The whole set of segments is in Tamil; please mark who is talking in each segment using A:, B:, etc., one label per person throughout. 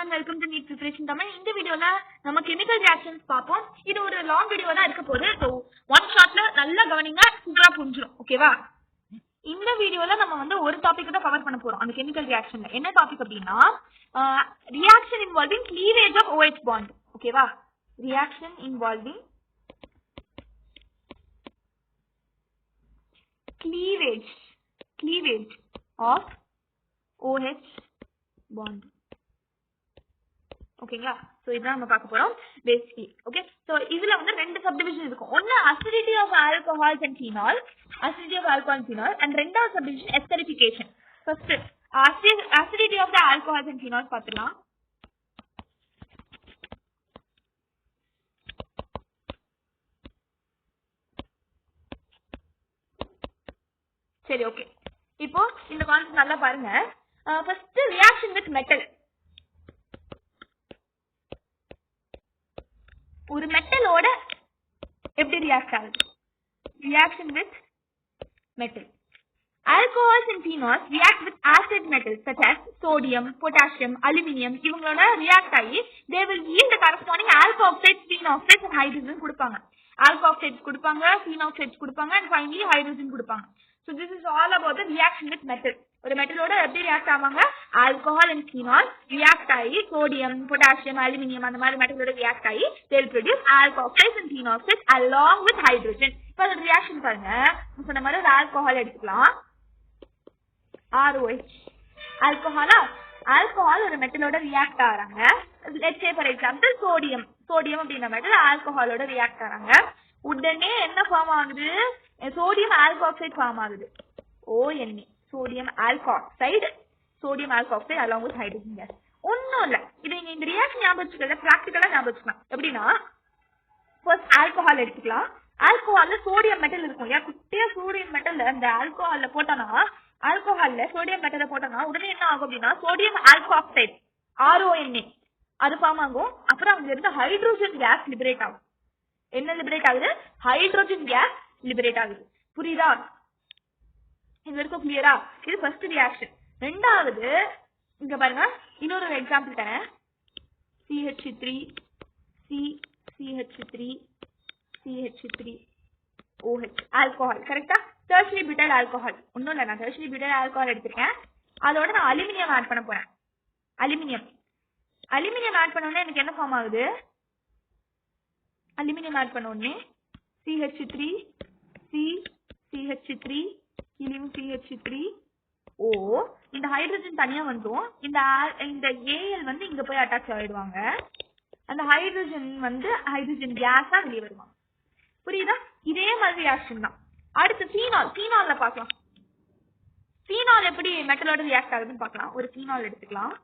A: everyone, welcome to NEET Preparation Tamil. In this video, we will chemical reactions. This is a long video. So, one shot, nalla gavaninga super punjirum. Okay va? In this video, we will one topic cover on the chemical reaction. What topic அப்படினா reaction involving cleavage of OH bond. Okay va? Reaction involving cleavage of OH bond. Okay, so this is basically. Okay, so this is two subdivisions. One acidity of alcohols and phenol, and second subdivision esterification. First, acidity of the alcohols and phenols. Okay. Now, in the concept, first reaction with metal. ஒரு மெட்டலோட எப்படி ரியாக்ட் ஆகுது? Reaction with metal. Alcohols and phenols react with acid metals such as sodium, potassium, aluminum. இவங்களோட ரியாக்ட் ஆகி they will yield the corresponding alkoxides, phenoxides and hydrogen கொடுப்பாங்க. Alkoxides கொடுப்பாங்க, phenoxides கொடுப்பாங்க and finally hydrogen கொடுப்பாங்க. So this is all about the reaction with metal. ஒரு மெட்டலோட எப்படி ரியாக்ட் ஆவாங்க? ஆல்கஹால் அண்ட் ஃபீனால் ரியாக்ட் ஆகி சோடியம், பொட்டாசியம், அலுமினியம் அந்த மாதிரி மெட்டலோட ரியாக்ட் ஆகி they will produce alkoxides and phenoxides along with hydrogen. இப்போ அந்த ரியாக்ஷன் பாருங்க. நான் சொன்ன மாதிரி ஒரு ஆல்கஹால் எடுத்துக்கலாம். ROH. ஆல்கஹால் ஒரு மெட்டலோட ரியாக்ட் ஆறாங்க. Let's say for example sodium அப்படிங்கிற மெட்டல் ஆல்கஹாலோட ரியாக்ட் ஆறாங்க. உடனே என்ன ஃபார்ம் ஆகுது? சோடியம் ஆல்காக்சைடு ஃபார்ம் ஆகுது. ONA. sodium alkoxide along with hydrogen gas. ஒண்ணும் இல்ல. இது நீங்க இந்த ரியாக்ஷன் ஞாபகம் வச்சுக்கல, பிராக்டிகலா ஞாபகம் வச்சுக்கலாம். எப்படின்னா ஃபர்ஸ்ட் ஆல்கஹால் எடுத்துக்கலாம். ஆல்கஹால்ல சோடியம் மெட்டல் இருக்கும் இல்லையா? குட்டியா சோடியம் மெட்டல் அந்த ஆல்கஹால்ல போட்டோம்னா, ஆல்கஹால்ல சோடியம் மெட்டலை போட்டோம்னா உடனே என்ன ஆகும் அப்படின்னா சோடியம் ஆல்காக்சைடு RONA அது ஃபார்ம் ஆகும். அப்புறம் அங்க இருந்து ஹைட்ரோஜன் கேஸ் லிபரேட் ஆகும். என்ன லிபரேட் ஆகுது? ஹைட்ரோஜன் கேஸ் லிபரேட் ஆகுது. புரியுதா? இது வரைக்கும் கிளியரா? இது ஃபர்ஸ்ட் ரியாக்ஷன். ரெண்டாவது இங்க பாருங்க, இன்னொரு எக்ஸாம்பிள் தரேன். CH3 OH alcohol. கரெக்டா? Tertiary butyl alcohol. ஒன்னும் இல்ல, நான் டெர்ஷியரி பியூட்டைல் ஆல்கஹால் எடுத்துக்கேன். அதோட நான் அலுமினியம் ஆட் பண்ண போறேன். அலுமினியம் ஆட் பண்ண உடனே எனக்கு என்ன ஃபார்ம் ஆகுது? அலுமினியம் ஆட் பண்ண உடனே CH3 CH3O. இந்த ஹைட்ரஜன் தனியா வந்துரும். இந்த AL வந்து இங்க போய் அட்டாச் ஆயிடுவாங்க. அந்த ஹைட்ரஜன் கேஸா வெளியே வருவாங்க. புரியுதா? இதே மாதிரி ரியாக்ஷன் தான். அடுத்து ஃபீனால்ல பார்க்கலாம். ஃபீனால் எப்படி மெட்டலோட ரியாக்ட் ஆகுதுன்னு பார்க்கலாம். ஒரு ஃபீனால் எடுத்துக்கலாம்.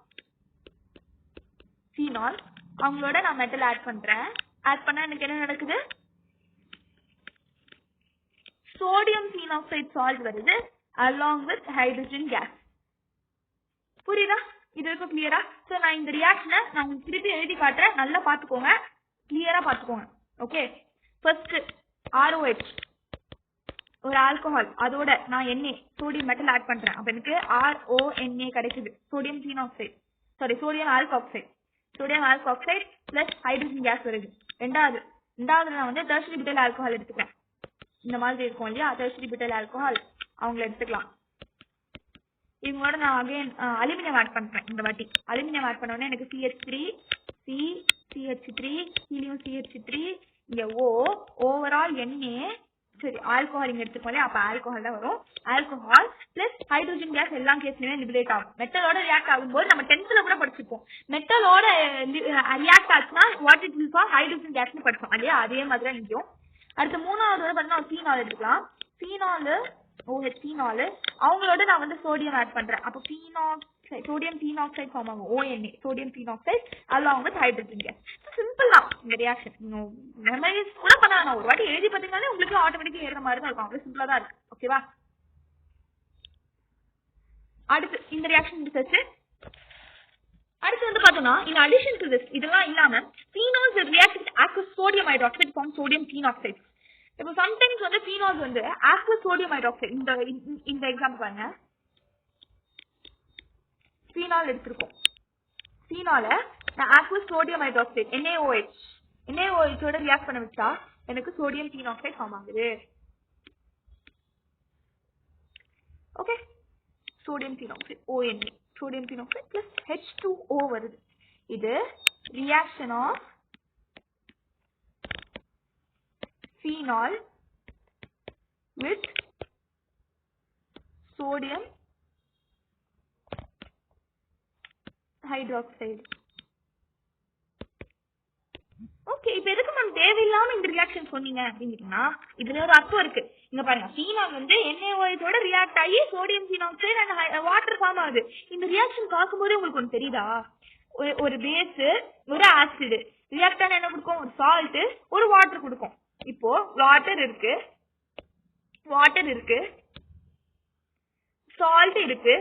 A: ஃபீனால் அவங்களோட நான் மெட்டல் ஆட் பண்றேன். ஆட் பண்ணா எனக்கு என்ன நடக்குது? சோடியம் phenoxide salt வருது along with hydrogen gas. புரியுதா? இது வரைக்கும் கிளியரா? சோ நான் இந்த ரியாக்ஷனை நான் திருப்பி எழுதி காட்டுறேன், நல்லா பாத்துக்கோங்க, கிளியரா பாத்துக்கோங்க. ஓகே, ஃபர்ஸ்ட் ROH ஒரு ஆல்கஹால், அதோட நான் Na சோடியம் மெட்டல் ஆட் பண்றேன். அப்ப எனக்கு RONA கிடைக்குது. Sodium alkoxide plus hydrogen gas வருது. ரெண்டாவது நான் வந்து டெர்ஷியரி பியூட்டைல் ஆல்கஹால் எடுத்துக்கிறேன். இந்த மாதிரி இருக்கும் இல்லையா? டெர்ஷியரி பியூட்டைல் ஆல்கஹால் அவங்கள எடுத்துக்கலாம். இவங்களோட நான் அகைன் அலுமினியம் ஆட் பண்றேன். இந்த வாட்டி அலுமினியம் ஆட் பண்ண உடனே எனக்கு CH3 ஹீலியம் CH3 இங்க ஓவரால் Na. சரி, ஆல்கஹால் இங்க எடுத்துக்கோம் இல்லையா? அப்ப ஆல்கஹால் தான் வரும். ஆல்கஹால் பிளஸ் ஹைட்ரோஜன் கேஸ் எல்லா கேஸ்லயுமே லிபரேட் ஆகும். மெட்டலோட ரியாக்ட் ஆகும்போது நம்ம 10th கூட படிச்சிருப்போம். மெட்டலோட ரியாக்ட் ஆச்சுன்னா what it will for hydrogen கேஸ்னு படிச்சோம் இல்லையா? அதே மாதிரி தான் நிற்கும். அடுத்து மூணாவது பார்த்தீங்கன்னா ஃபீனால் எடுத்துக்கலாம். ஃபீனால் அவங்களோட நான் வந்து சோடியம் ஆட் பண்றேன். அப்போ சோடியம் phenoxide ஃபார்ம் ஆகும். ONA sodium phenoxide along with hydrogen gas. Simple தான் இந்த ரியாக்ஷன். நீங்க மெமரைஸ் கூட பண்ணாங்க, ஒரு வாட்டி எழுதி பார்த்தீங்கன்னாலே உங்களுக்கு ஆட்டோமேட்டிக்கா ஏறுற மாதிரி தான் இருக்கும். அவ்வளவு சிம்பிளா தான் இருக்கு. ஓகேவா? அடுத்து இந்த ரியாக்ஷன் முடிச்சாச்சு. அடுத்து வந்து பார்த்தோம்னா in addition to this இதெல்லாம் இல்லாம phenols react with aqueous sodium hydroxide form sodium phenoxide. இப்போ சம்டைம்ஸ் வந்து phenols வந்து aqueous sodium hydroxide இந்த எக்ஸாம்பிள் பாருங்க. phenol எடுத்துருக்கோம். ஃபீனால நான் aqueous sodium hydroxide NaOH ஓட ரியாக்ட் பண்ண வச்சா எனக்கு சோடியம் பீனாக்சைடு ஃபார்ம் ஆகுது. Okay, sodium phenoxide ONA, sodium phenoxide plus H2O வருது. இது reaction of phenol with sodium hydroxide. Okay, இப்போ எதுக்கு மேம் தேவையில்லாம இந்த ரியாக்ஷன் சொன்னீங்க அப்படின்னா இதுல ஒரு அர்த்தம் இருக்கு. இங்க பாருங்க, பீனால் வந்து NaOH ஓட ரியாக்ட் ஆகி சோடியம் பீனாக்சைடு அண்ட் வாட்டர் ஃபார்ம் ஆகுது. இந்த ரியாக்ஷன் பார்க்கும்போது உங்களுக்கு ஒன்று தெரியுதா? ஒரு பேஸ் ஒரு ஆசிட் ரியாக்ட் ஆன என்ன கொடுக்கும்? ஒரு சால்ட் ஒரு வாட்டர் கொடுக்கும். இப்போ வாட்டர் இருக்கு, சால்ட் இருக்கு,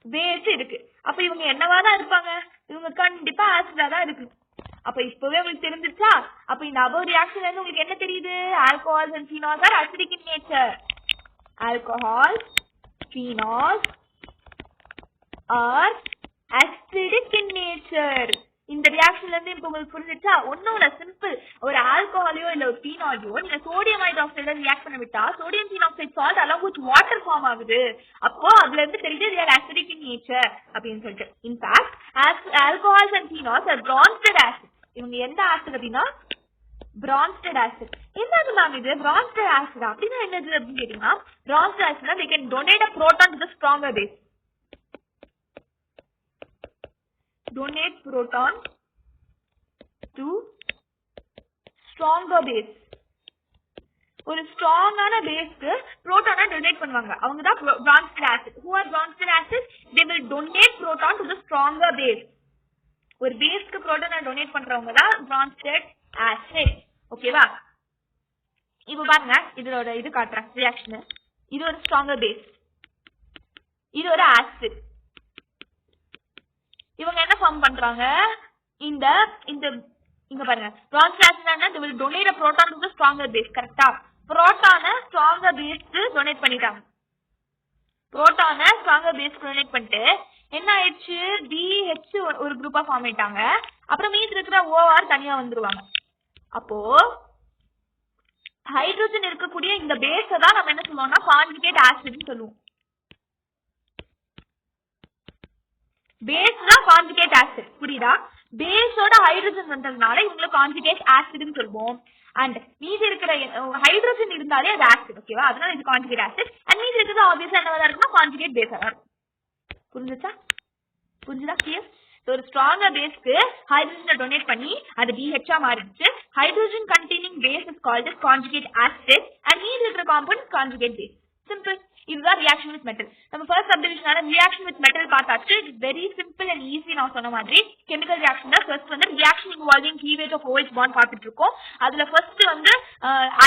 A: பேஸ் இருக்கு. அப்ப இவங்க என்னவாதான் இருப்பாங்க? இவங்க கண்டிப்பா ஆசிடா தான் இருக்கு. அப்ப இப்பவே உங்களுக்கு தெரிஞ்சிருச்சா? அப்ப இந்த above ரியாக்ஷன்ல இருந்து உங்களுக்கு என்ன தெரியுது? Alcohols and phenols are acidic in nature. Alcohols, phenols are acidic in nature. இந்த ரியாக்ஷன்ல இருந்து இப்ப உங்களுக்கு புரிஞ்சிச்சா? ஒன்னும் இல்ல, சிம்பிள். ஒரு ஆல்கஹாலையோ இல்ல ஒரு ஃபீனாலையோ நீங்க சோடியம் ஹைட்ராக்சைட ரியாக்ட் பண்ண விட்டா sodium phenoxide salt along with water form ஆகுது. அப்போ அதுல இருந்து தெரியுது they are acidic in nature அப்படின்னு சொல்லிட்டு. In fact alcohols and phenols are Bronsted acids. இவங்க எந்த ஆசிட் அப்படின்னா Bronsted acid. என்னது மேம் இது Bronsted acid? அப்படின்னா என்னது அப்படின்னு கேட்டீங்கன்னா, Bronsted acidனா they can donate a proton to the stronger base. Donate proton to stronger base. ஒரு ஸ்ட்ராங்கான பேஸ்க்கு புரோட்டானை டொனேட் பண்ணுவாங்க. அவங்க தான் Bronsted acid. Who are Bronsted acids? They will donate proton to the stronger base. ஒரு பேஸ்க்கு புரோட்டானை டொனேட் பண்றவங்க தான் Bronsted acid. ஓகேவா? இப்போ பாருங்க, இதோட இது காட்டுறேன் ரியாக்ஷன். இது ஒரு ஸ்ட்ராங்கர் பேஸ், இது ஒரு ஆசிட். இவங்க என்ன ஃபார்ம் பண்றாங்க? இந்த இந்த இங்க பாருங்க, Bronsted acid என்ன? they will donate a proton to the stronger base. கரெக்ட்டா? புரோட்டானை ஸ்ட்ராங்கர் பேஸ்க்கு டொனேட் பண்ணிட்டாங்க. புரோட்டானை ஸ்ட்ராங்கர் பேஸ்க்கு டொனேட் பண்ணிட்டு என்ன ஆயிடுச்சு? BH ஒரு குரூப்பா ஃபார்ம் ஆயிட்டாங்க. அப்புறம் மீதி இருக்கிற OR தனியா வந்துருவாங்க. அப்போ ஹைட்ரஜன் இருக்கக்கூடிய இந்த பேஸ தான் நம்ம என்ன சொல்லுவோம்னா கான்ஜுகேட் ஆசிட்னு சொல்லுவோம். பேஸ் தான் கான்ஜுகேட் ஆசிட். புரியுதா? பேஸோட ஹைட்ரஜன் வந்ததுனால இவங்களை கான்ஜுகேட் ஆசிட்னு சொல்லுவோம். அண்ட் மீதி இருக்கிற ஹைட்ரஜன் இருந்தாலே அது ஆசிட். ஓகேவா? அதனால இது கான்ஜுகேட் ஆசிட். அண்ட் மீதி இருக்கிறது ஆப்வியஸா என்னவா இருக்குன்னா கான்ஜுகேட் பேஸா இருக்கும். புரிஞ்சுதா? கிளியர்? ஒரு ஸ்ட்ராங்கர் பேஸ்க்கு ஹைட்ரஜனை டொனேட் பண்ணி அது BH மாறிடுச்சு. Hydrogen containing base is called as conjugate acid and மீதி இருக்கிற காம்பவுண்ட் conjugate base. சிம்பிள். இதுதான் ரியாக்ஷன் வித் மெட்டல். நம்ம ஃபர்ஸ்ட் சப்டிவிஷனால ரியாக்ஷன் வித் மெட்டல் பார்த்தாச்சு. It is very simple and easy. நான் சொன்ன மாதிரி கெமிக்கல் ரியாக்ஷன் தான். ஃபர்ஸ்ட் வந்து reaction involving cleavage of OH bond பார்த்துட்டு இருக்கோம். அதுல ஃபர்ஸ்ட் வந்து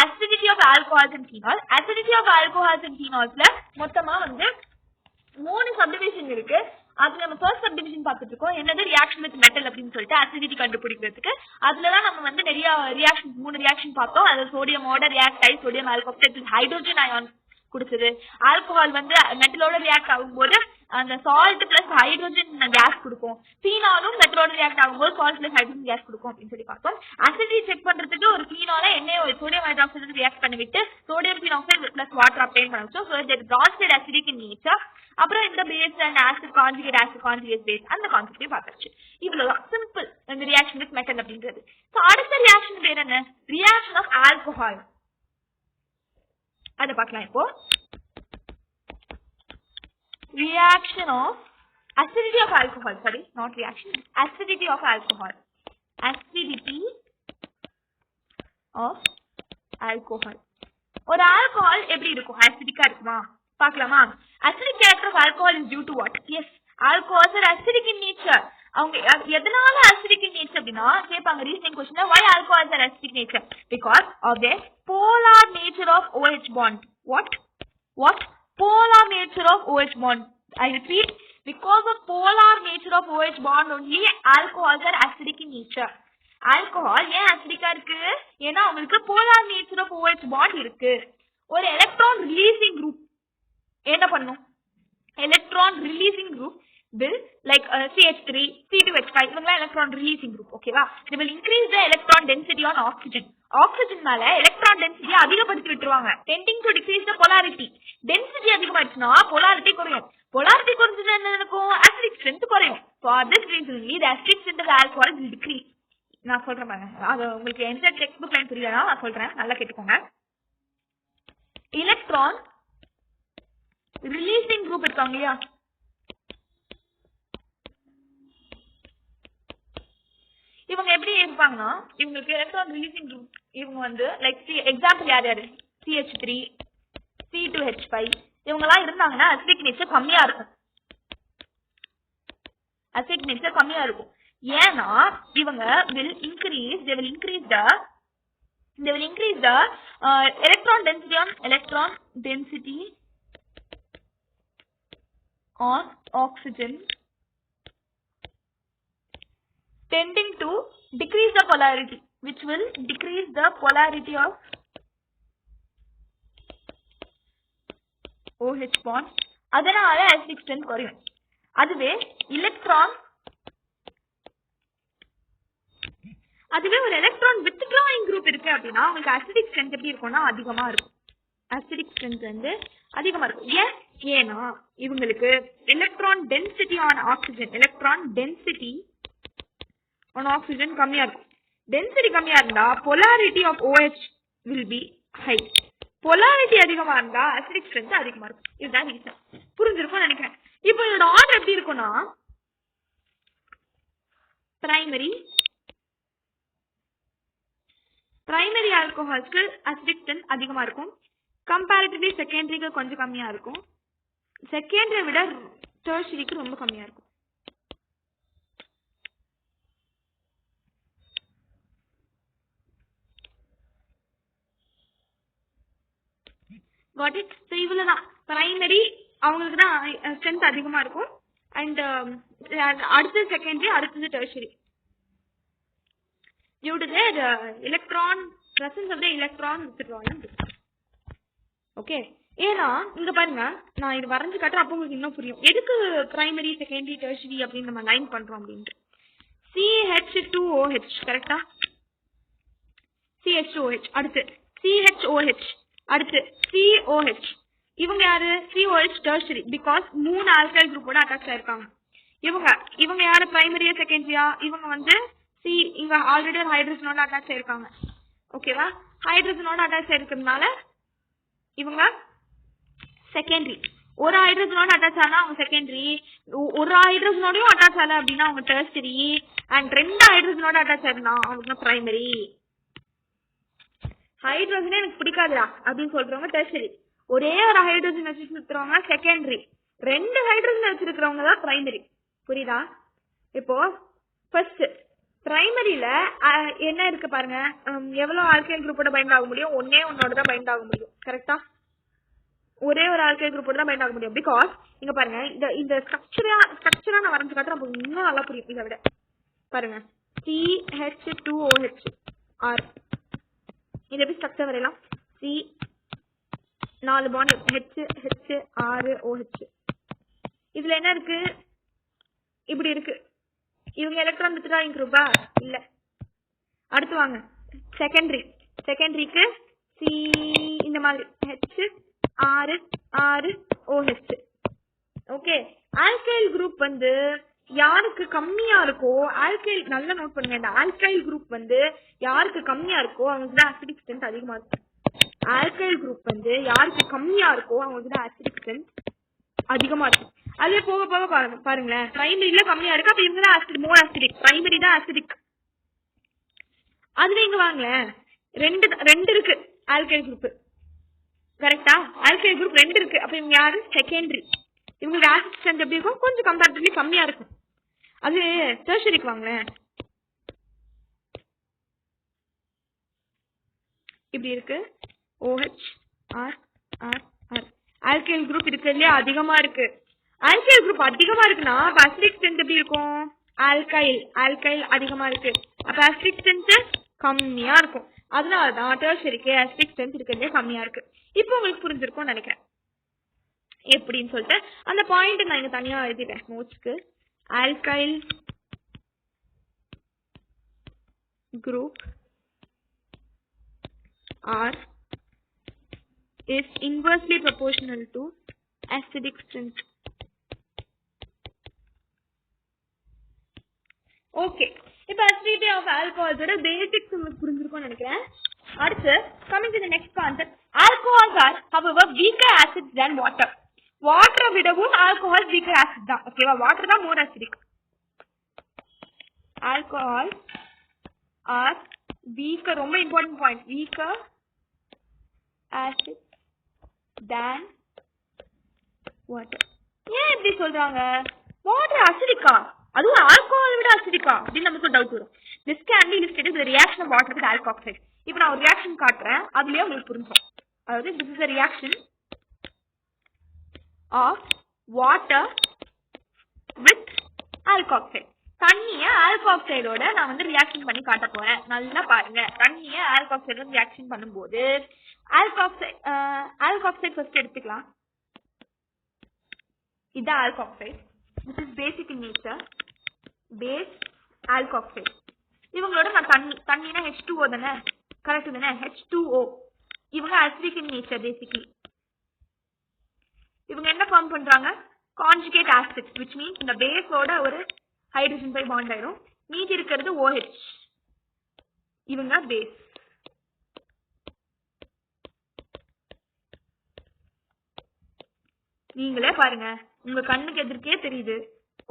A: acidity of alcohols and phenol. acidity of alcohols and phenolsல மொத்தமா வந்து 3 சப்டிவிஷன் இருக்கு. அது நம்ம ஃபர்ஸ்ட் சப்டிவிஷன் பார்த்துட்டு இருக்கோம். என்னது? ரியாக்ஷன் வித் மெட்டல் அப்படின்னு சொல்லிட்டு அசிடிட்டி கண்டுபிடிக்கிறதுக்கு. அதுலதான் நம்ம வந்து நிறைய ரியாக்ஷன் 3 ரியாக்ஷன் பார்த்தோம். அது சோடியமோட ரியாக்ட் ஆகி சோடியம் ஆல்கஹால் ஹைட்ரோஜன் அயான் கொடுத்தது. ஆல்கஹால் வந்து மெட்டலோட ரியாக்ட் ஆகும்போது அந்த சால்ட் பிளஸ் ஹைட்ரோஜன் கேஸ் கொடுக்கும். ஃபீனாலும் மெட்டலோட ரியாக்ட் ஆகும்போது சால்ட் பிளஸ் ஹைட்ரோஜன் கேஸ் கொடுக்கும் அப்படின்னு சொல்லி பார்த்தோம். அசிடிட்டி செக் பண்றதுக்கு ஒரு ஃபீனால NaOH சோடியம் ஹைட்ராக்சைடு ரியாக்ட் பண்ணிவிட்டு சோடியம் பீனாக்சைடு பிளஸ் வாட்டர் அப்ளைன் பண்ண வச்சோம். So that Bronsted acidic in nature. அப்புறம் இந்த base and acid conjugate base அந்த கான்செப்டையும் பார்த்தாச்சு. இவ்வளவுதான் சிம்பிள் இந்த ரியாக்ஷன் வித் மெட்டல் அப்படின்றது. ஸோ அடுத்த ரியாக்ஷன் பேர் என்ன? Reaction of alcohol. அதை பார்க்கலாம் இப்போ. Reaction of acidity of alcohol. Sorry, not reaction. Acidity of alcohol. Acidity of alcohol. ஒரு ஆல்கஹால் எப்படி இருக்கும்? அசிடிக்கா இருக்குமா? பார்க்கலாமா? Acidic character of alcohol is due to what? Yes, alcohols are acidic in nature. அவங்க எதனால acidic in nature அப்படின்னா கேட்பாங்க reasoning क्वेश्चनல. why alcohols are acidic in nature? Because of their polar nature of OH bond. What? Polar nature of OH bond. I repeat, because of polar nature of OH bond only alcohols are acidic in nature. Alcohol ஏன் அசிடிக்கா இருக்கு? ஏன்னா உங்களுக்கு polar nature of OH bond இருக்கு. ஒரு எலக்ட்ரான் ரிலீசிங் குரூப் என்ன பண்ணும்? Electron releasing group will like CH3, C2H5 இவங்கலாம் electron releasing group ஓகேவா. they will increase the electron density on oxygen. oxygen மேல electron density அதிகப்படுத்தி விட்டுருவாங்க, tending to decrease the polarity. density அதிகமாச்சுனா polarity குறையும், polarity குறைஞ்சா என்ன நடக்கும், acidic strength குறையும். for this reason the acidic strength of alcohol will decrease. நான் சொல்றேன் பாருங்க, அது உங்களுக்கு எந்த டெக்ஸ்ட் புக் லைன் புரியலனா நான் சொல்றேன், நல்லா கேட்டுக்கோங்க. electron releasing group இருக்காங்க இல்லையா, இவங்க எப்படி இருப்பாங்கன்னா இவங்களுக்கு எலக்ட்ரான் ரிலீசிங் குரூப், இவங்க வந்து லைக் எக்ஸாம்பிள் யார் யாரு, CH3, C2H5 இவங்கெல்லாம் இருந்தாங்கன்னா அசிடிக் நேச்சர் கம்மியா இருக்கும், அசிடிக் நேச்சர் கம்மியா இருக்கும். ஏன்னா இவங்க will increase the electron density on oxygen tending to decrease the polarity, which will decrease the polarity of OH bond. அதனால acidic strength குறையும். அதுவே ஒரு எலக்ட்ரான் withdrawing group இருக்கு அப்படின்னா உங்களுக்கு acidic strength எப்படி இருக்கும்னா அதிகமா இருக்கும், acidic strength வந்து அதிகமா இருக்கும். ஏன்னா இவங்களுக்கு electron density on oxygen கம்மியா இருக்கும். density கம்மியா இருந்தா polarity of OH will be high. polarity அதிகமா இருந்தா acidic strength அதிகமா இருக்கும். இதுதான் ரீசன். புரிஞ்சிருக்கும் நினைக்கிறேன். இப்போ இதோட ஆர்டர் எப்படி இருக்கும்னா பிரைமரி ஆல்கஹால்ஸ்க்கு acidic strength அதிகமா இருக்கும், கம்பேரிட்டிவ்லி செகண்டரிக்கு கொஞ்சம் கம்மியா இருக்கும், செகண்டரி விட டெர்ஷரிக்கு ரொம்ப கம்மியா இருக்கும். got it. so இவ்வளவுதான் பிரைமரி, அவங்களுக்கு தான் ஸ்ட்ரென்த் அதிகமா இருக்கும், அண்ட் அடுத்து செகண்டரி, அடுத்தது tertiary. due to the presence of the electron withdrawing. Okay, ஏன்னா இங்க பாருங்க நான் இது வரைஞ்சு காட்டுறேன், அப்போ உங்களுக்கு இன்னும் புரியும் எதுக்கு பிரைமரி செகண்டரி டெர்ஷரி அப்படின்னு நம்ம லைன் பண்றோம் அப்படின்ட்டு. CH2OH கரெக்டா, CH2OH, அடுத்து CHOH, அடுத்து COH. இவங்க யாரு, COH டெர்ஷரி, பிகாஸ் 3 ஆல்கைல் குரூப்போட அட்டாச் ஆயிருக்காங்க. இவங்க யாரு பிரைமரியா செகண்டரியா, இவங்க வந்து இங்க ஆல்ரெடி ஒரு ஹைட்ரஜனோட அட்டாச் ஆயிருக்காங்க. ஓகேவா, ஹைட்ரஜனோட அட்டாச் ஆயிருக்கிறதுனால இவங்க செகண்டரி. ஒரு ஹைட்ரஜனோட அட்டாச் ஆனா அவங்க செகண்டரி, ஒரு ஹைட்ரஜனோடயும் அட்டாச் ஆகல அப்படின்னா அவங்க டெர்ஷரி, அண்ட் 2 ஹைட்ரஜனோட அட்டாச் ஆயிருந்தா அவங்க பிரைமரி. ஹைட்ரஜனே எனக்கு பிடிக்காதுடா அப்படின்னு சொல்றவங்க டெர்ஷரி, ஒரே ஒரு ஹைட்ரஜன் வச்சிருக்கிறவங்க செகண்டரி, 2 ஹைட்ரஜன் வச்சிருக்கிறவங்க தான் பிரைமரி. புரியுதா? இப்போ ஃபர்ஸ்ட் பிரைமரியில என்ன இருக்கு பாருங்க, எவ்வளவு ஆல்கைல் குரூப்போட பைண்ட் ஆக முடியும், ஒன்னோட தான் பைண்ட் ஆக முடியும். கரெக்டா, ஒரே ஒரு ஆல்கைல் குரூப்போட தான் பைண்ட் ஆக முடியும். பிகாஸ் இங்க பாருங்க, இந்த ஸ்ட்ரக்சரா நான் வரைஞ்சு காட்டுறேன், அப்போ இன்னும் நல்லா புரியும். இதை விட பாருங்க, CH2OH R, இது எப்படி ஸ்ட்ரக்சர் வரையலாம், C 4 பாண்ட் HH6OH. இதுல என்ன இருக்கு, இப்படி இருக்கு. இவங்க எலக்ட்ரான் withdrawing குரூப்பா இல்ல. அடுத்து வாங்க செகண்டரிக்கு C இந்த மாதிரி H6OH. ஓகே, ஆல்கைல் குரூப் வந்து யாருக்கு கம்மியா இருக்கோ, ஆல்கைல் நல்லா நோட் பண்ணுங்க, இந்த ஆல்கைல் குரூப் வந்து யாருக்கு கம்மியா இருக்கோ அவங்களுக்கு தான் acidic strength அதிகமா இருக்கும். ஆல்கைல் குரூப் வந்து யாருக்கு கம்மியா இருக்கோ அவங்களுக்கு தான் acidic strength அதிகமா இருக்கும். அதே போக போக பாருங்களேன், பிரைமரியில கம்மியா இருக்கு, அப்ப இவங்க தான் மோர் அசிடிக், பிரைமரி தான் அசிடிக். அதுல இங்க வாங்களேன், ரெண்டு இருக்கு ஆல்கைல் குரூப். கரெக்டா, ஆல்கைல் குரூப் 2 இருக்கு, அப்ப இவங்க யாரு செகண்டரி. இவங்களுக்கு ஆசிட் ஸ்ட்ரென்த் எப்படி இருக்கும், கொஞ்சம் கம்பேரிட்டிவ்லி கம்மியா இருக்கும். அது டெர்ஷரிக்கு வாங்களேன், இப்படி இருக்கு OH R R R. Alkyl group இருக்கிறதுலயே அதிகமா இருக்கு. ஆல்கைல் குரூப் அதிகமா இருக்குன்னா அசிடிக் ஸ்ட்ரென்த் எப்படி இருக்கும், ஆல்கைல் அதிகமா இருக்கு, அப்ப அசிடிக் ஸ்ட்ரென்த் கம்மியா இருக்கும். அதனாலதான் டெர்ஷரிக்கு அசிடிக் ஸ்ட்ரென்த் இருக்கிறதுலே கம்மியா இருக்கு. இப்போ உங்களுக்கு புரிஞ்சிருக்கும்னு நினைக்கிறேன். எப்படின்னு சொல்லிட்டு அந்த பாயிண்ட் நான் இங்க தனியா எழுதிட்டேன் நோட்ஸ்க்கு. Alkyl group R is inversely proportional to acidic strength. Okay, இப்போ acidity of alcohols ஓட basics உங்களுக்கு புரிஞ்சிருக்கும்னு நினைக்கிறேன். அடுத்து coming to the next concept, alcohols are however weaker acids than water. Water விடவும் alcohol weaker acid தான். ஓகேவா? water தான் more acidic. Alcohol are weaker, ரொம்ப important point, weaker acid than water. ஏன் இப்படி சொல்றாங்க? water acidic-ஆ, அதுவும் ஆல்கஹால் விட acidic-ஆ அப்படின்னு நமக்கு டவுட் வரும். this can be illustrated with the reaction of water with alkoxide. இப்போ நான் ஒரு ரியாக்ஷன் காட்டுறேன், அதுலயே உங்களுக்கு புரியும். அதாவது this is a reaction of water with alkoxide. தண்ணிய ஆல்கஹாக்சைடோட நான் வந்து ரியாக்ஷன் பண்ணி காட்ட போறேன். நல்லா பாருங்க, தண்ணிய ஆல்கஹாக்சைடோட ரியாக்ஷன் பண்ணும்போது ஆல்கஹாக்சைடு ஃபர்ஸ்ட் எடுத்துக்கலாம். இது ஆல்கஹாக்சைடு, this is basic in nature, base alkoxide. இவங்களோட நான் தண்ணினா H2O தானே, கரெக்ட் தானே, H2O. இவங்க acidic in nature basically. இவங்க என்ன ஃபார்ம் பண்றாங்க? conjugate acids, which means இந்த பேஸோட ஒரு ஹைட்ரஜன் போய் பாண்ட் ஆயிடும், மீதி இருக்கிறது OH. இவங்க பேஸ். நீங்களே பாருங்க, உங்க கண்ணுக்கு எதிர்க்கே தெரியுது,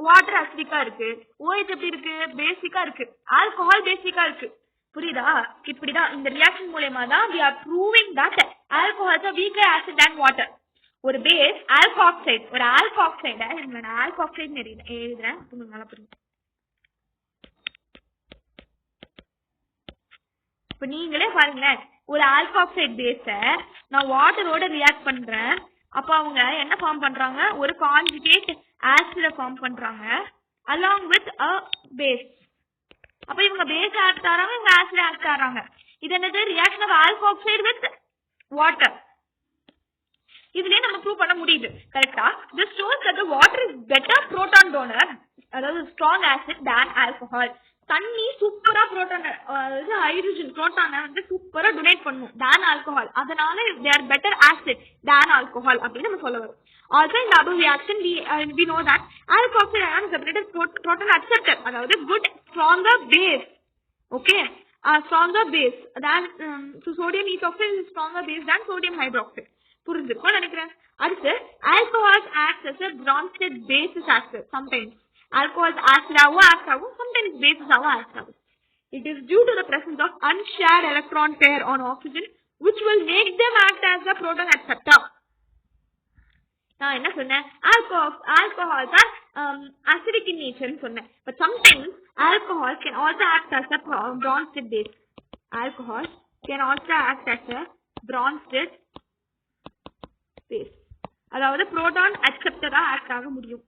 A: வாட்டர் அசிடிக்கா இருக்கு, OH எப்படி இருக்கு? பேசிக்கா இருக்கு. ஆல்கஹால் பேசிக்கா இருக்கு. புரியுதா? இப்படிதான் இந்த ரியாக்ஷன் மூலமா தான் we are proving that alcohols are weaker acid than water. ஒரு பேஸ் ஆல்கஹாக்சைடு, ஒரு ஆல்கஹாக்சைட நான் ஆல்கஹாக்சைடு எழுதுறேன், உங்களுக்கு நல்லா புரியும். இப்ப நீங்களே பாருங்களேன், ஒரு ஆல்கஹாக்சைடு பேஸ நான் வாட்டரோட ரியாக்ட் பண்றேன், அப்ப அவங்க என்ன ஃபார்ம் பண்றாங்க? ஒரு கான்ஜுகேட் ஆசிட ஃபார்ம் பண்றாங்க along with a base. அப்ப இவங்க பேஸ் ஆட் ஆறாங்க, இவங்க ஆசிட் ஆட் ஆறாங்க. இது என்னது? Reaction of alkoxide with water. இதுலயே நம்ம ப்ரூவ் பண்ண முடியுது. கரெக்டா? this shows that the water is better proton donor, அதாவது strong acid than alcohol. தண்ணி சூப்பரா புரோட்டான், அதாவது ஹைட்ரஜன் புரோட்டானை வந்து சூப்பரா டொனேட் பண்ணும் than alcohol. அதனால they are better acid than alcohol அப்படின்னு நம்ம சொல்ல வரோம். Also in the above reaction we know that alkoxide ion is separated proton acceptor, அதாவது good stronger base. Okay, stronger base than so sodium ethoxide is stronger base than sodium hydroxide. புரிஞ்சுக்கோ நினைக்கிறேன். அடுத்து alcohols acts as a Bronsted basis actor. Sometimes alcohols acid ஆகும், sometimes bases ஆகும். It is due to the presence of unshared electron pair on oxygen which will make them act as a proton acceptor. நான் என்ன சொன்னேன்? alcohols are acidic in nature சொன்னேன். But sometimes alcohols can also act as a Bronsted base. Alcohols can also act as a Bronsted base. அதாவது proton acceptor ஆக்ட் ஆக முடியும்.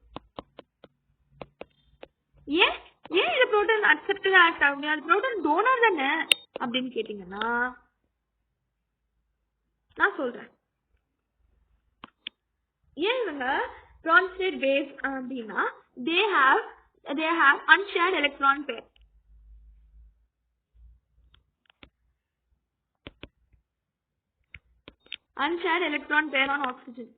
A: ஏன் இது புரோட்டான் அக்செப்டர் ஆக்ட் ஆக முடியும்? அது புரோட்டான் டோனர் தானே அப்படின்னு கேட்டீங்கன்னா நான் சொல்றேன். ஏன் இவங்க Bronsted base அப்படின்னா they have unshared electron pair. Unshared electron pair on oxygen.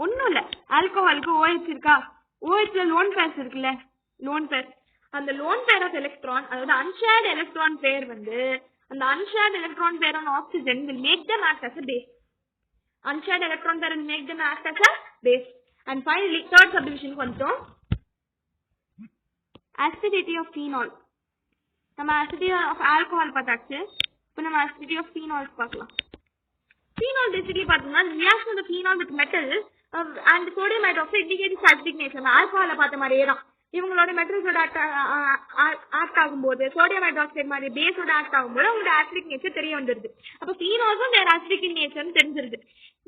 A: ஒன்னும் இல்ல, ஆல்கஹாலுக்கு OH இருக்கா? OHல லோன் பேர்ஸ் இருக்குல்ல, லோன் பேர். அந்த லோன் பேர் ஆஃப் எலக்ட்ரான், அதாவது அன்ஷேர்ட் எலக்ட்ரான் பேர் வந்து அந்த unshared electron pair on oxygen will make them act as a base. Unshared electron pair will make them act as a base. And finally third subdivision வந்துட்டோம். acidity of phenol. நம்ம acidity of alcohol பார்த்தாச்சு, இப்போ நம்ம acidity of phenols பார்க்கலாம். phenol basically பார்த்தோம்னா reaction of the phenol with metal and sodium hydroxide indicates acidic nature. ஆல்கஹாலை பார்த்த மாதிரியே தான் இவங்களோட மெட்டல்ஸோட ஆக்ட் ஆகும்போது சோடியம் ஹைட்ராக்சைடு மாதிரி பேஸோட ஆக்ட் ஆகும்போது அவங்களோட acidic nature தெரிய வந்துருது. அப்போ phenols their acidic in nature தெரிஞ்சிருது.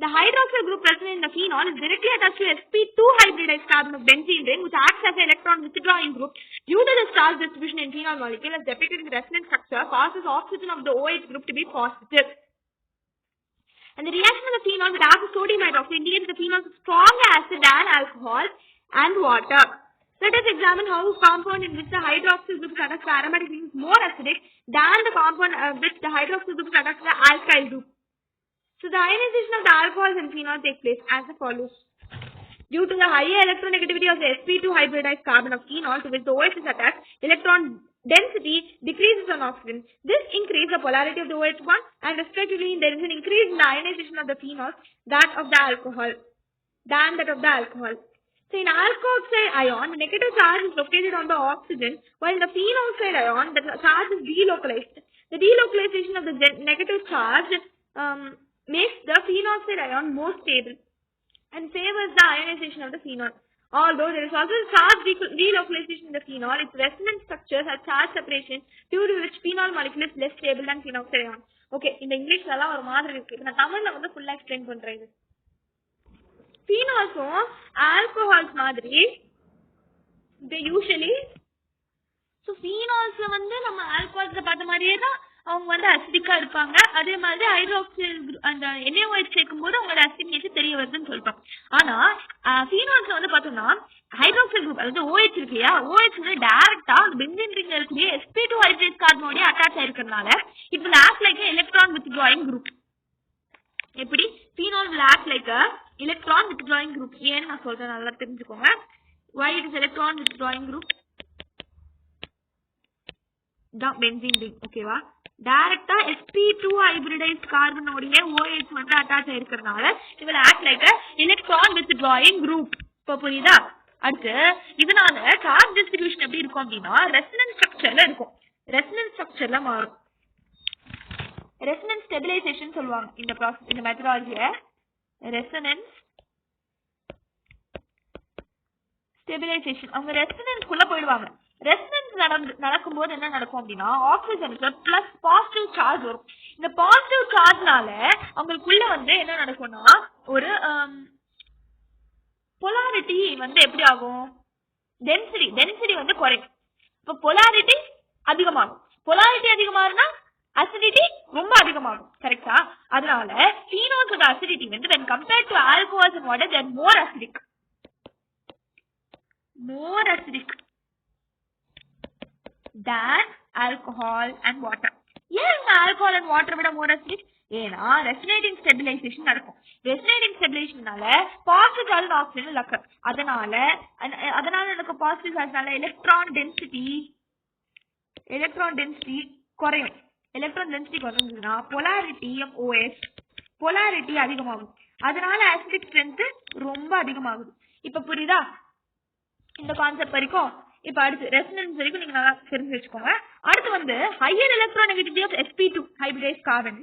A: The hydroxyl group present in the phenol is directly attached to sp2 hybridized carbon of benzene ring which acts as an electron withdrawing group. Due to the charge distribution in phenol molecule as depicted in the resonance structure causes oxygen of the OH group to be positive. And the reaction of the phenol with acid sodium hydroxide indicates the phenol is strong acid than alcohol and water. Let us examine how a compound in which the hydroxyl group conducts the aromatic ring is more acidic than the compound which the hydroxyl group conducts the alkyl group. So the ionization of the alcohols and phenol takes place as follows. Due to the higher electronegativity of the sp2 hybridized carbon of phenol to which the OH is attached, electron density decreases on oxygen. This increases the polarity of the OH bond and respectively there is an increase in the ionization of the phenol than that of the alcohol. So in alkoxide ion, the negative charge is located on the oxygen, while in the phenoxide ion, the charge is delocalized. The delocalization of the negative charge makes the phenoxide ion more stable and favors the ionization of the phenol. Although there is also charge delocalization in the phenol, its resonance structures have charge separation due to which phenol molecule is less stable than phenoxide ion. Okay, in the English la ஒரு மாதிரி இருக்கு. நான் தமிழ்ல வந்து full explain பண்றேன் இது. Phenols alcohols மாதிரி they usually so phenols வந்து நம்ம alcohols பார்த்த மாதிரியே தான் அவங்க வந்து அசிடிக்கா இருப்பாங்க. அதே மாதிரி ஹைட்ராக்சில் அந்த NaOH சேர்க்கும்போது அவங்களோட அசிடிக் நேச்சர் தெரிய வருதுன்னு சொல்லிட்டோம். ஆனா ஃபீனால்ஸ் வந்து பார்த்தோம்னா ஹைட்ராக்சில் குரூப் அதாவது OH இருக்கு இல்லையா, OH வந்து டைரக்டா பென்சீன் ரிங்ல இருக்கக்கூடிய sp2 ஹைட்ரேட் கார்பனோட அட்டாச் ஆயிருக்கிறதுனால it will act like an electron withdrawing group. எப்படி phenol will act like a electron withdrawing group. ஏன்னு நான் சொல்றேன், நல்லா தெரிஞ்சுக்கோங்க. Why it is electron withdrawing group? தான் பென்சீன் ரிங். ஓகேவா, டைரக்டா sp2 ஹைபிரிடைஸ்ட் கார்பனோட OH வந்து அட்டாச் ஆயிருக்கிறதுனால it will act like a electron withdrawing group. இப்போ புரியுதா? அடுத்து இதனால சார்ஜ் டிஸ்ட்ரிபியூஷன் எப்படி இருக்கும் அப்படின்னா ரெசனன்ஸ் ஸ்ட்ரக்சர்ல இருக்கும். ரெசனன்ஸ் ஸ்ட்ரக்சர்ல மாறும். ரெசனன்ஸ் ஸ்டெபிலைசேஷன் சொல்லுவாங்க இந்த ப்ராசஸ், இந்த மெத்தடாலஜியை ரெசனன்ஸ் ஸ்டெபிலைசேஷன். அவங்க ரெசனன்ஸ்க்குள்ள போயிடுவாங்க. ரெசனன்ஸ் நடக்கும்போது என்ன நடக்கும் அப்படின்னா ஆக்சிஜனுக்கு பிளஸ் பாசிட்டிவ் சார்ஜ் வரும். இந்த பாசிட்டிவ் சார்ஜ்னால அவங்களுக்குள்ள வந்து என்ன நடக்கும்னா ஒரு பொலாரிட்டி வந்து எப்படி ஆகும், டென்சிட்டி வந்து குறையும். இப்ப பொலாரிட்டி அதிகமாகும். பொலாரிட்டி அதிகமாகும்னா அசிடிட்டி ரொம்ப அதிகமாகும். கரெக்டா? அதனால ஃபீனால்ஸோட அசிடிட்டி வந்து when compared to alcohols and water they are more acidic than alcohol and water. ஏன் alcohol and water விட more acidic? ஏன்னா ரெசனேட்டிங் ஸ்டெபிலைசேஷன் நடக்கும். ரெசனேட்டிங் ஸ்டெபிலைசேஷனால பாசிட்டிவ் சார்ஜ் ஆக்சிஜன் லக்க, அதனால எனக்கு பாசிட்டிவ் சார்ஜ்னால எலக்ட்ரான் டென்சிட்டி குறையும். எலக்ட்ரான் டென்சிட்டி குறைஞ்சதுன்னா பொலாரிட்டி ஆஃப் OH பொலாரிட்டி அதிகமாகும். அதனால அசிடிக் ஸ்ட்ரென்த் ரொம்ப அதிகமாகுது. இப்ப புரியுதா இந்த கான்செப்ட் வரைக்கும்? இப்ப அடுத்து ரெசனன்ஸ் வரைக்கும் நீங்க நல்லா தெரிஞ்சு வச்சுக்கோங்க. அடுத்து வந்து higher electronegativity of sp2 hybridized carbon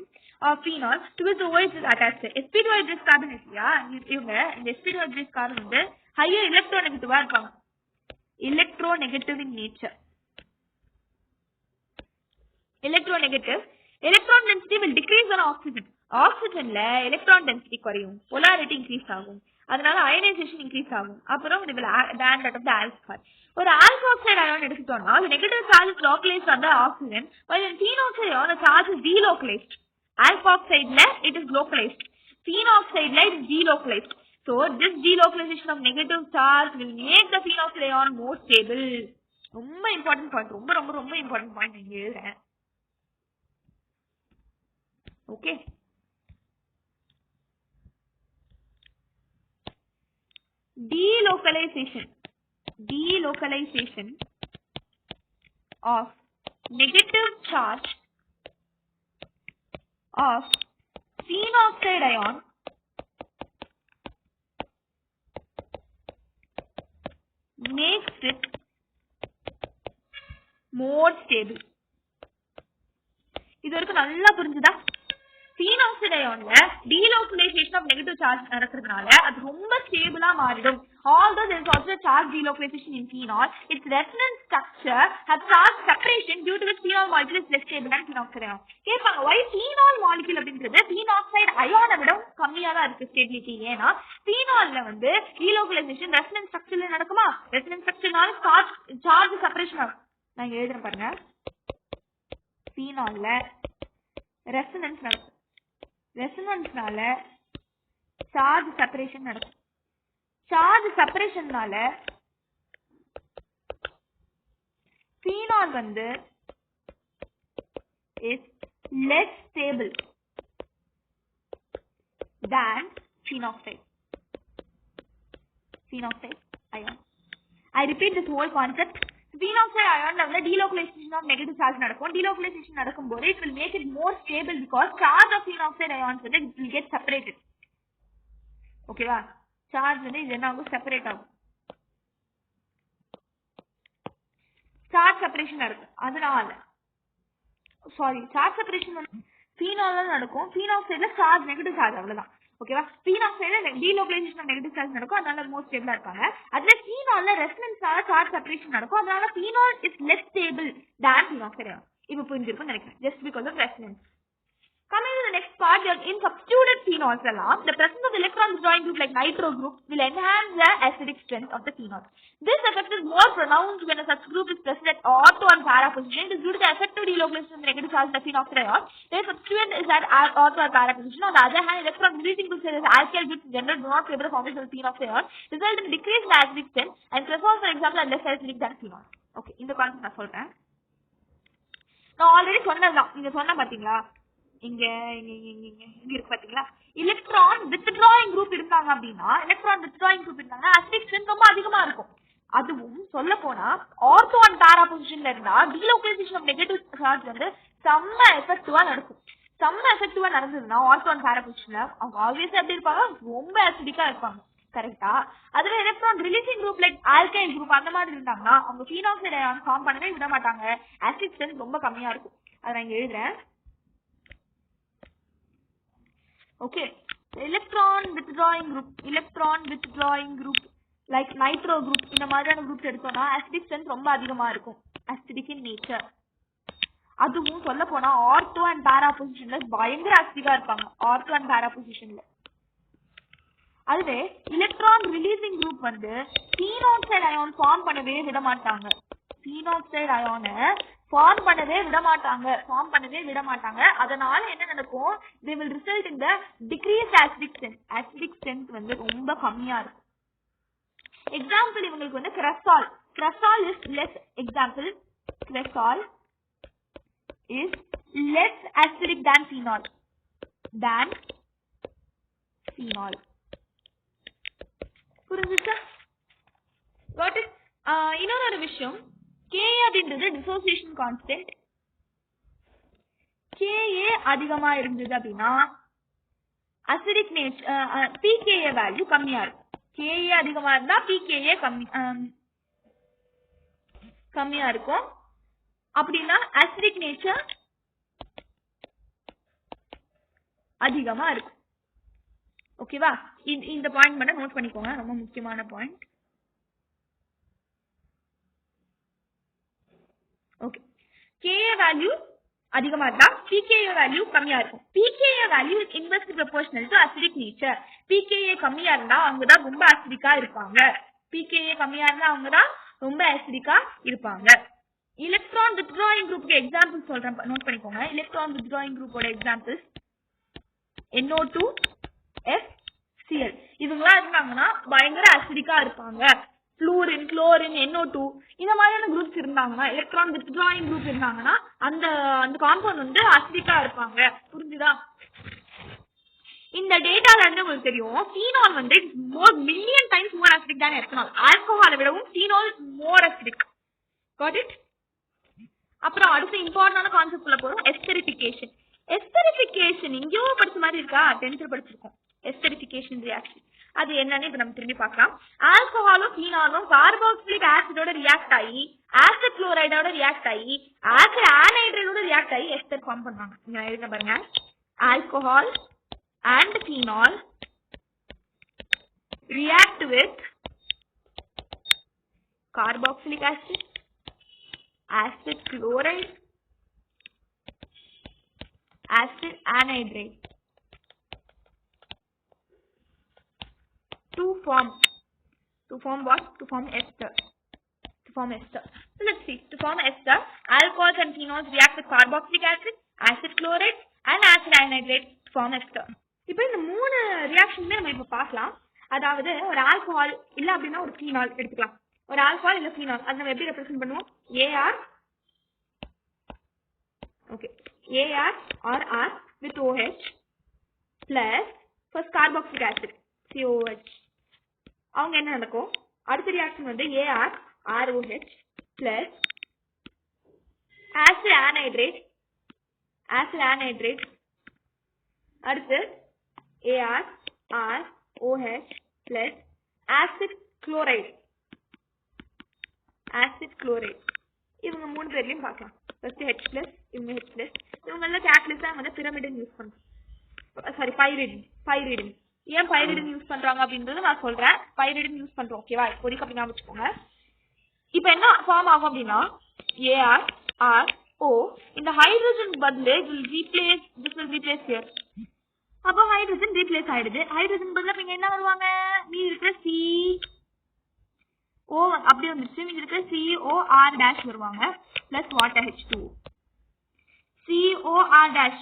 A: of phenol to which the OH is attached. sp2 hybridized carbon இல்லையா, இவங்க இந்த sp2 ஹைபிரிடைஸ்ட் கார்பன் வந்து ஹையர் எலக்ட்ரோநெகட்டிவா இருப்பாங்க. Electronegative in nature. Electronegative. Electron density will decrease on oxygen. ஆக்சிஜன்ல எலக்ட்ரான் டென்சிட்டி குறையும், பொலாரிட்டி இன்க்ரீஸ் ஆகும், அதனால அயனைசேஷன் இன்க்ரீஸ் ஆகும். அப்புறம் ஒரு ஆல்கோக்சைடு அயான் எடுத்துட்டோம்னா the negative charge is localized on the oxygen while in phenoxide ion the charge is delocalized. Alkoxide it is localized, phenoxide it is delocalized. So this delocalization of negative charge will make the phenoxide ion more stable. ரொம்ப இம்பார்ட்டன்ட் பாயிண்ட், ரொம்ப ரொம்ப ரொம்ப இம்பார்ட்டன்ட் பாயிண்ட் இங்க எழுதுறேன். Okay, delocalization of negative charge of phenoxide ion makes it more stable. இது வரைக்கும் நல்லா புரிஞ்சுதா? phenoxide ionல delocalization of negative charge நடக்கிறதுனால அது ரொம்ப ஸ்டேபிளா மாறிடும். Although there is also charge delocalization in phenol, its resonance structure has charge separation due to which phenol molecule is less stable than phenoxide ion. கேட்பாங்க why phenol molecule அப்படிங்கிறது phenoxide ion விட கம்மியா தான் இருக்கு ஸ்டெபிலிட்டி. ஏன்னா phenolல வந்து delocalization resonance structureல நடக்குமா, resonance structureனால charge separation ஆகும். நான் எழுதுறேன் பாருங்க, phenolல resonance நடக்கும். ரெசனன்ஸ்னால சார்ஜ் செப்பரேஷன் நடக்கும். சார்ஜ் செப்பரேஷன்னால phenol வந்து is less stable than phenoxide ion. I repeat this whole concept. Phenoxide ion ல delocalization of negative charge நடக்கும். Delocalization நடக்கும்போது it will make it more stable because charge of phenoxide ions வந்து it will get separated. ஓகேவா? சார்ஜ் வந்து இது என்ன ஆகும்? செப்பரேட் ஆகும். சார்ஜ் செப்பரேஷன் நடக்கும். அதனால சார்ஜ் செப்பரேஷன் வந்து phenol நடக்கும். phenoxide சார்ஜ் நெகட்டிவ் சார்ஜ் அவ்வளவுதான். ஓகேவா? phenoxide delocalization of negative charge நடக்கும். அதனால மோர் ஸ்டேபிளா இருப்பாங்க. அதுல phenol ரெசனன்ஸ்னால சார்ஜ் செப்பரேஷன் நடக்கும். அதனால phenol is less stable than phenoxide. இப்போ புரிஞ்சிருக்கும்னு நினைக்கிறேன். Just because of resonance. Coming to the next part, in substituted phenols, the presence of electron withdrawing group like nitro group will enhance the acidic strength of the phenol. This effect is more pronounced when a such group is present at ortho and para position. It is due to the effective delocalization of the negative charge of the phenoxide ion. The substituent is at ortho or para position. On the other hand, electron releasing groups such as alkyl groups in general do not favor the formation of the phenoxide ion, result in decrease in acidic strength, and crystals, for example, are less acidic than phenol. Okay, இந்த கான்செப்ட் நான் சொல்றேன். நான் ஆல்ரெடி சொன்னதுதான். நீங்க சொன்ன பாத்தீங்களா? இங்க இருக்கு பாத்தீங்களா? எலக்ட்ரான் வித்ட்ராயிங் குரூப் இருந்தாங்க அப்படின்னா அசிடிக் ஸ்ட்ரென்த் ரொம்ப அதிகமா இருக்கும். அதுவும் சொல்ல போனா ஆர்த்தோ அண்ட் பாரா பொசிஷன்ல இருந்தா டீலோகலைசேஷன் ஆஃப் நெகட்டிவ் சார்ஜ் வந்து செம்ம எஃபெக்டிவா நடக்கும். செம்ம எஃபெக்டிவா நடந்ததுன்னா ஆர்த்தோ அண்ட் பாரா பொசிஷன்ல அவங்க ஆல்வேஸ் எப்படி இருப்பாங்க? ரொம்ப அசிடிக்கா இருப்பாங்க. கரெக்டா? அதுவே electron releasing group like alkyl group அந்த மாதிரி இருந்தாங்கன்னா அவங்க ஃபீனாக்சைடு அயான் ஃபார்ம் பண்ணவே விட மாட்டாங்க. அசிடிக் ஸ்ட்ரென்த் ரொம்ப கம்மியா இருக்கும். அதை நான் இங்க எழுதுறேன். Okay, electron withdrawing group like nitro group இந்த மாதிரியான groups எடுத்தோம்னா acidic strength ரொம்ப அதிகமா இருக்கும். acidic in nature. அதுவும் சொல்ல போனா ஆர்த்தோ அண்ட் பாரா பொசிஷன்ல பயங்கர அசிடிக்கா இருப்பாங்க. ஆர்த்தோ அண்ட் பாரா பொசிஷன்ல. அதுவே எலக்ட்ரான் ரிலீசிங் குரூப் வந்து phenoxide ion ஃபார்ம் பண்ணவே விட மாட்டாங்க. phenoxide ion ஃபார்ம் பண்ணவே விட மாட்டாங்க. அதனால என்ன நடக்கும்? they will result in the decreased acidic strength. acidic strength வந்து ரொம்ப கம்மியா இருக்கும். எக்ஸாம்பிள் இவங்களுக்கு வந்து cresol is less acidic than phenol. புரிஞ்சுச்சா? got it? இன்னொரு விஷயம், Ka அப்படின்றது டிசோசியேஷன் கான்ஸ்டன்ட். Ka அதிகமா இருந்தது அப்படின்னா அசிடிக் நேச்சர் pKa வேல்யூ கம்மியா இருக்கும். Ka அதிகமா இருந்தா pKa கம்மியா இருக்கும். அப்படின்னா அசிடிக் நேச்சர் அதிகமா இருக்கும். ஓகேவா? இந்த பாயிண்ட் மட்டும் நோட் பண்ணிக்கோங்க, ரொம்ப முக்கியமான பாயிண்ட். ஓகே, Ka வேல்யூ அதிகமா இருந்தா pKa வேல்யூ கம்மியா இருக்கும். pKa value is inversely proportional to acidic nature. pKa கம்மியா இருந்தா அவங்க தான் ரொம்ப அசிடிக்கா இருப்பாங்க. எலக்ட்ரான் வித்ட்ராயிங் குரூப்புக்கு எக்ஸாம்பிள் சொல்றேன், நோட் பண்ணிக்கோங்க. எலக்ட்ரான் வித்ட்ராயிங் குரூப்போட எக்ஸாம்பிள்ஸ் NO2FCl. இவங்களா இருந்தாங்கன்னா பயங்கர அசிடிக்கா இருப்பாங்க. fluorine, chlorine, NO2 இந்த மாதிரியான குரூப்ஸ் இருந்தாங்கன்னா, எலக்ட்ரான் வித்ட்ராயிங் குரூப் இருந்தாங்கன்னா அந்த காம்பவுண்ட் வந்து அசிடிக்கா இருப்பாங்க. புரிஞ்சுதா? இந்த டேட்டால இருந்து உங்களுக்கு தெரியும் phenol வந்து million times more acidic than ethanol. ஆல்கஹாலை விடவும் phenol more acidic. got it? அப்புறம் அடுத்த இம்பார்ட்டன்டான கான்செப்ட் உள்ள போறோம், எஸ்டரிஃபிகேஷன். எஸ்டரிஃபிகேஷன் எங்கேயோ படிச்ச மாதிரி இருக்கா? 10th படிச்சிருக்கோம். எஸ்டரிஃபிகேஷன் ரியாக்ஷன் அது என்னன்னு இப்ப நம்ம திரும்பி பார்க்கலாம். ஆல்கஹாலும் பீனாலும் கார்பாக்சிலிக் ஆசிடோட ரியாக்ட் ஆகி ஆசிட் குளோரைடோட ரியாக்ட் ஆகி ஆசிட் ஆனைட்ரைடோட ரியாக்ட் ஆகி எஸ்டர் ஃபார்ம் பண்றாங்க. இங்க எழுத பாருங்க, alcohol and phenol react with carboxylic acid, acid chloride, acid anhydride to form what? To form ester. So let's see. To form ester, alcohols and phenols react with carboxylic acid, acid chloride and acid anhydride form ester. இப்போ இந்த மூணு ரியாக்ஷனுமே நம்ம இப்போ பார்க்கலாம். அதாவது ஒரு ஆல்கஹால் இல்ல அப்படின்னா ஒரு ஃபீனால் எடுத்துக்கலாம். ஒரு ஆல்கஹால் இல்ல ஃபீனால் அது நம்ம எப்படி ரெப்ரசென்ட் பண்ணுவோம்? AR okay AR or R with OH plus first carboxylic acid COH. அவங்க என்ன நடக்கும்? அடுத்த ரியாக்ஷன் வந்து AR ROH plus acid anhydride அடுத்து AR ROH plus acid chloride இவங்க மூணு பேர்லயும் பார்க்கலாம். ஃபர்ஸ்ட் H plus இவங்க H plus இவங்க எல்லாம் கேட்டலிஸ்டா வந்து பிரமிடின் யூஸ் பண்றோம். Sorry pyridine. ஏன் பைரிடின் யூஸ் பண்றாங்க அப்படின்றது நான் சொல்றேன். பைரிடின் யூஸ் பண்றோம் ஓகேவா? இப்போதைக்கு அப்படி ஞாபகம் வச்சுக்கோங்க. இப்போ என்ன ஃபார்ம் ஆகும் அப்படின்னா AR RO இந்த ஹைட்ரஜன் பதிலு this will replace here. அப்போ ஹைட்ரஜன் ரீப்ளேஸ் ஆயிடுது. ஹைட்ரஜன் பதிலா இங்க என்ன வருவாங்க? மீதி இருக்கிற CO அப்படியே வந்துச்சு. மீதி இருக்கிற COR' வருவாங்க பிளஸ் வாட்டர் H2. COR'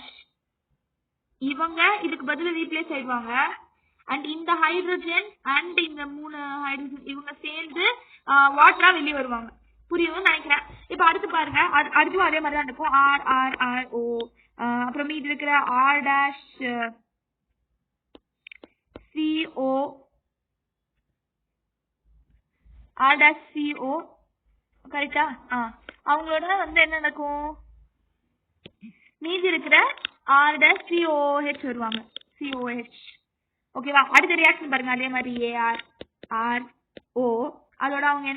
A: இவங்க இதுக்கு பதிலா ரீப்ளேஸ் ஆயிடுவாங்க. அண்ட் இந்த ஹைட்ரஜன் அண்ட் இந்த மூணு ஹைட்ரஜன் இவங்க சேர்ந்து வாட்டரா வெளியே வருவாங்க. புரியும்னு நினைக்கிறேன். இப்ப அடுத்து பாருங்க, அடுத்தும் அதே மாதிரி தான் இருக்கும். RO அப்புறம் மீதி இருக்கிற R'CO கரெக்டா? அவங்களோட வந்து என்ன நடக்கும்? மீதி இருக்கிற R'COH வருவாங்க. COH ஓகேவா? அடுத்த ரியாக்ஷன் பாருங்க, அதே மாதிரி AR RO அதோட அவங்க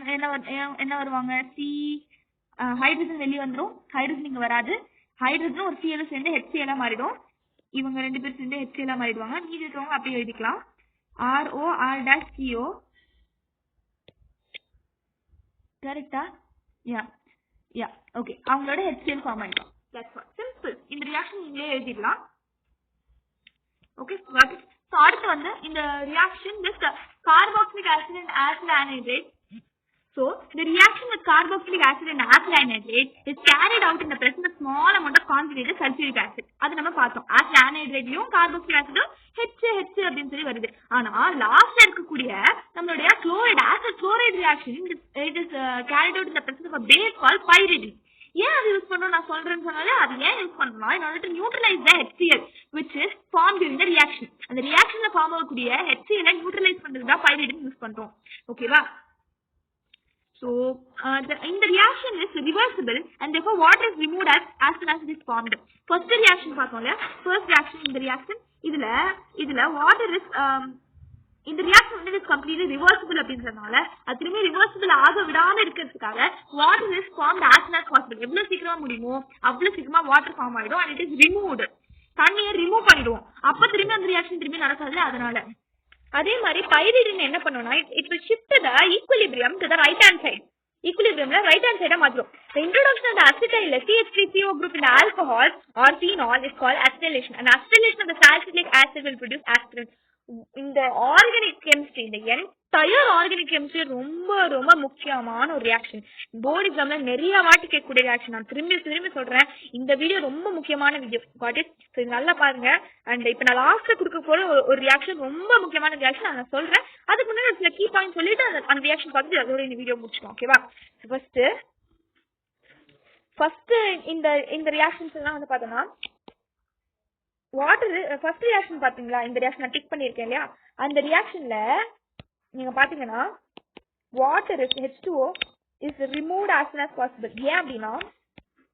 A: என்ன வருவாங்க? ஹைட்ரஜன் வெளியே வந்துடும். ஹைட்ரஜன் இங்க வராது. ஹைட்ரஜன் ஒரு Cl சேர்ந்து HCl மாறிடும். இவங்க ரெண்டு பேரும் சேர்ந்து HCl மாறிடுவாங்க. மீதி இருக்கிறவங்க அப்படியே எழுதிக்கலாம். RO R'CO கரெக்டா? Yeah okay. அவங்களோட HCl ஃபார்ம் ஆயிடும். That's all. சிம்பிள். இந்த ரியாக்ஷன் நீங்களே எழுதிடலாம். ஓகே. So அடுத்து வந்து இந்த reaction with carboxylic acid and acid anhydride. So the reaction with carboxylic acid and acid anhydride is carried out in the presence of small amount of concentrated sulfuric acid. அது நம்ம பார்த்தோம். acid anhydrideலயும் carboxylic acidம் H அப்படின்னு சொல்லி வருது. ஆனா லாஸ்ட்ல இருக்கக்கூடிய நம்மளுடைய acid chloride reaction it is carried out in the presence of a base called pyridine. ஏன் அது யூஸ் பண்ணணும் நான் சொல்றேன்னு சொன்னாலே அது ஏன் யூஸ் பண்ணணும்னா in order to neutralize the HCl which is formed during the reaction. அந்த ரியாக்ஷன்ல ஃபார்ம் ஆகக்கூடிய HCl நியூட்ரலைஸ் பண்றதுக்கு தான் பைரிடின் யூஸ் பண்றோம். ஓகேவா? So in the reaction is reversible and therefore water is removed as soon as it is formed. First reaction பார்த்தோம்ல, first reaction இந்த reaction இதுல water is இந்த ரியாக்ஷன் வந்து இஸ் கம்ப்ளீட்லி ரிவர்சிபிள் அப்படின்றதுனால அது திரும்பி ரிவர்சிபிள் ஆக விடாம இருக்கிறதுக்காக water is formed as soon as possible. எவ்வளவு சீக்கிரமா முடியுமோ அவ்வளவு சீக்கிரமா வாட்டர் ஃபார்ம் ஆயிடும். And it is removed. தண்ணியை ரிமூவ் பண்ணிடுவோம். அப்ப திரும்பி அந்த ரியாக்ஷன் திரும்பி நடக்காது. அதனால அதே மாதிரி பைரிடின் என்ன பண்ணுவோம்னா it will shift the equilibrium to the right hand side. equilibriumல right hand side மாத்திரும். The introduction of the acetyl CH3CO group in the alcohol or phenol is called acetylation. And acetylation of the salicylic acid will produce aspirin. இந்த ஆர்கானிக் கெமிஸ்ட்ரி, இந்த என்டையர் ஆர்கானிக் கெமிஸ்ட்ரி ரொம்ப ரொம்ப முக்கியமான ஒரு ரியாக்ஷன். போர்டு எக்ஸாம்ல நிறைய வாட்டி கேட்கக்கூடிய ரியாக்ஷன். நான் திரும்பி சொல்றேன், இந்த வீடியோ ரொம்ப முக்கியமான வீடியோ. Got it. ஸோ நல்லா பாருங்க. அண்ட் இப்போ நான் லாஸ்ட்ல கொடுக்க போற ஒரு ரியாக்ஷன் ரொம்ப முக்கியமான ரியாக்ஷன் நான் சொல்றேன். அதுக்கு முன்னாடி சில கீ பாயிண்ட் சொல்லிட்டு அந்த ரியாக்ஷன் பார்த்துட்டு அதோட இந்த வீடியோ முடிச்சுக்கோம். ஓகேவா? ஃபர்ஸ்ட் இந்த ரியாக்ஷன்ஸ் எல்லாம் வந்து பார்த்தோம்னா வாட்டர் ஃபர்ஸ்ட் ரியாக்ஷன் பாத்தீங்களா? இந்த ரியாக்ஷன் நான் டிக் பண்ணிருக்கேன் இல்லையா? அந்த ரியாக்ஷன்ல நீங்க பாத்தீங்கன்னா water H2O is removed as soon as possible. ஏன் அப்படின்னா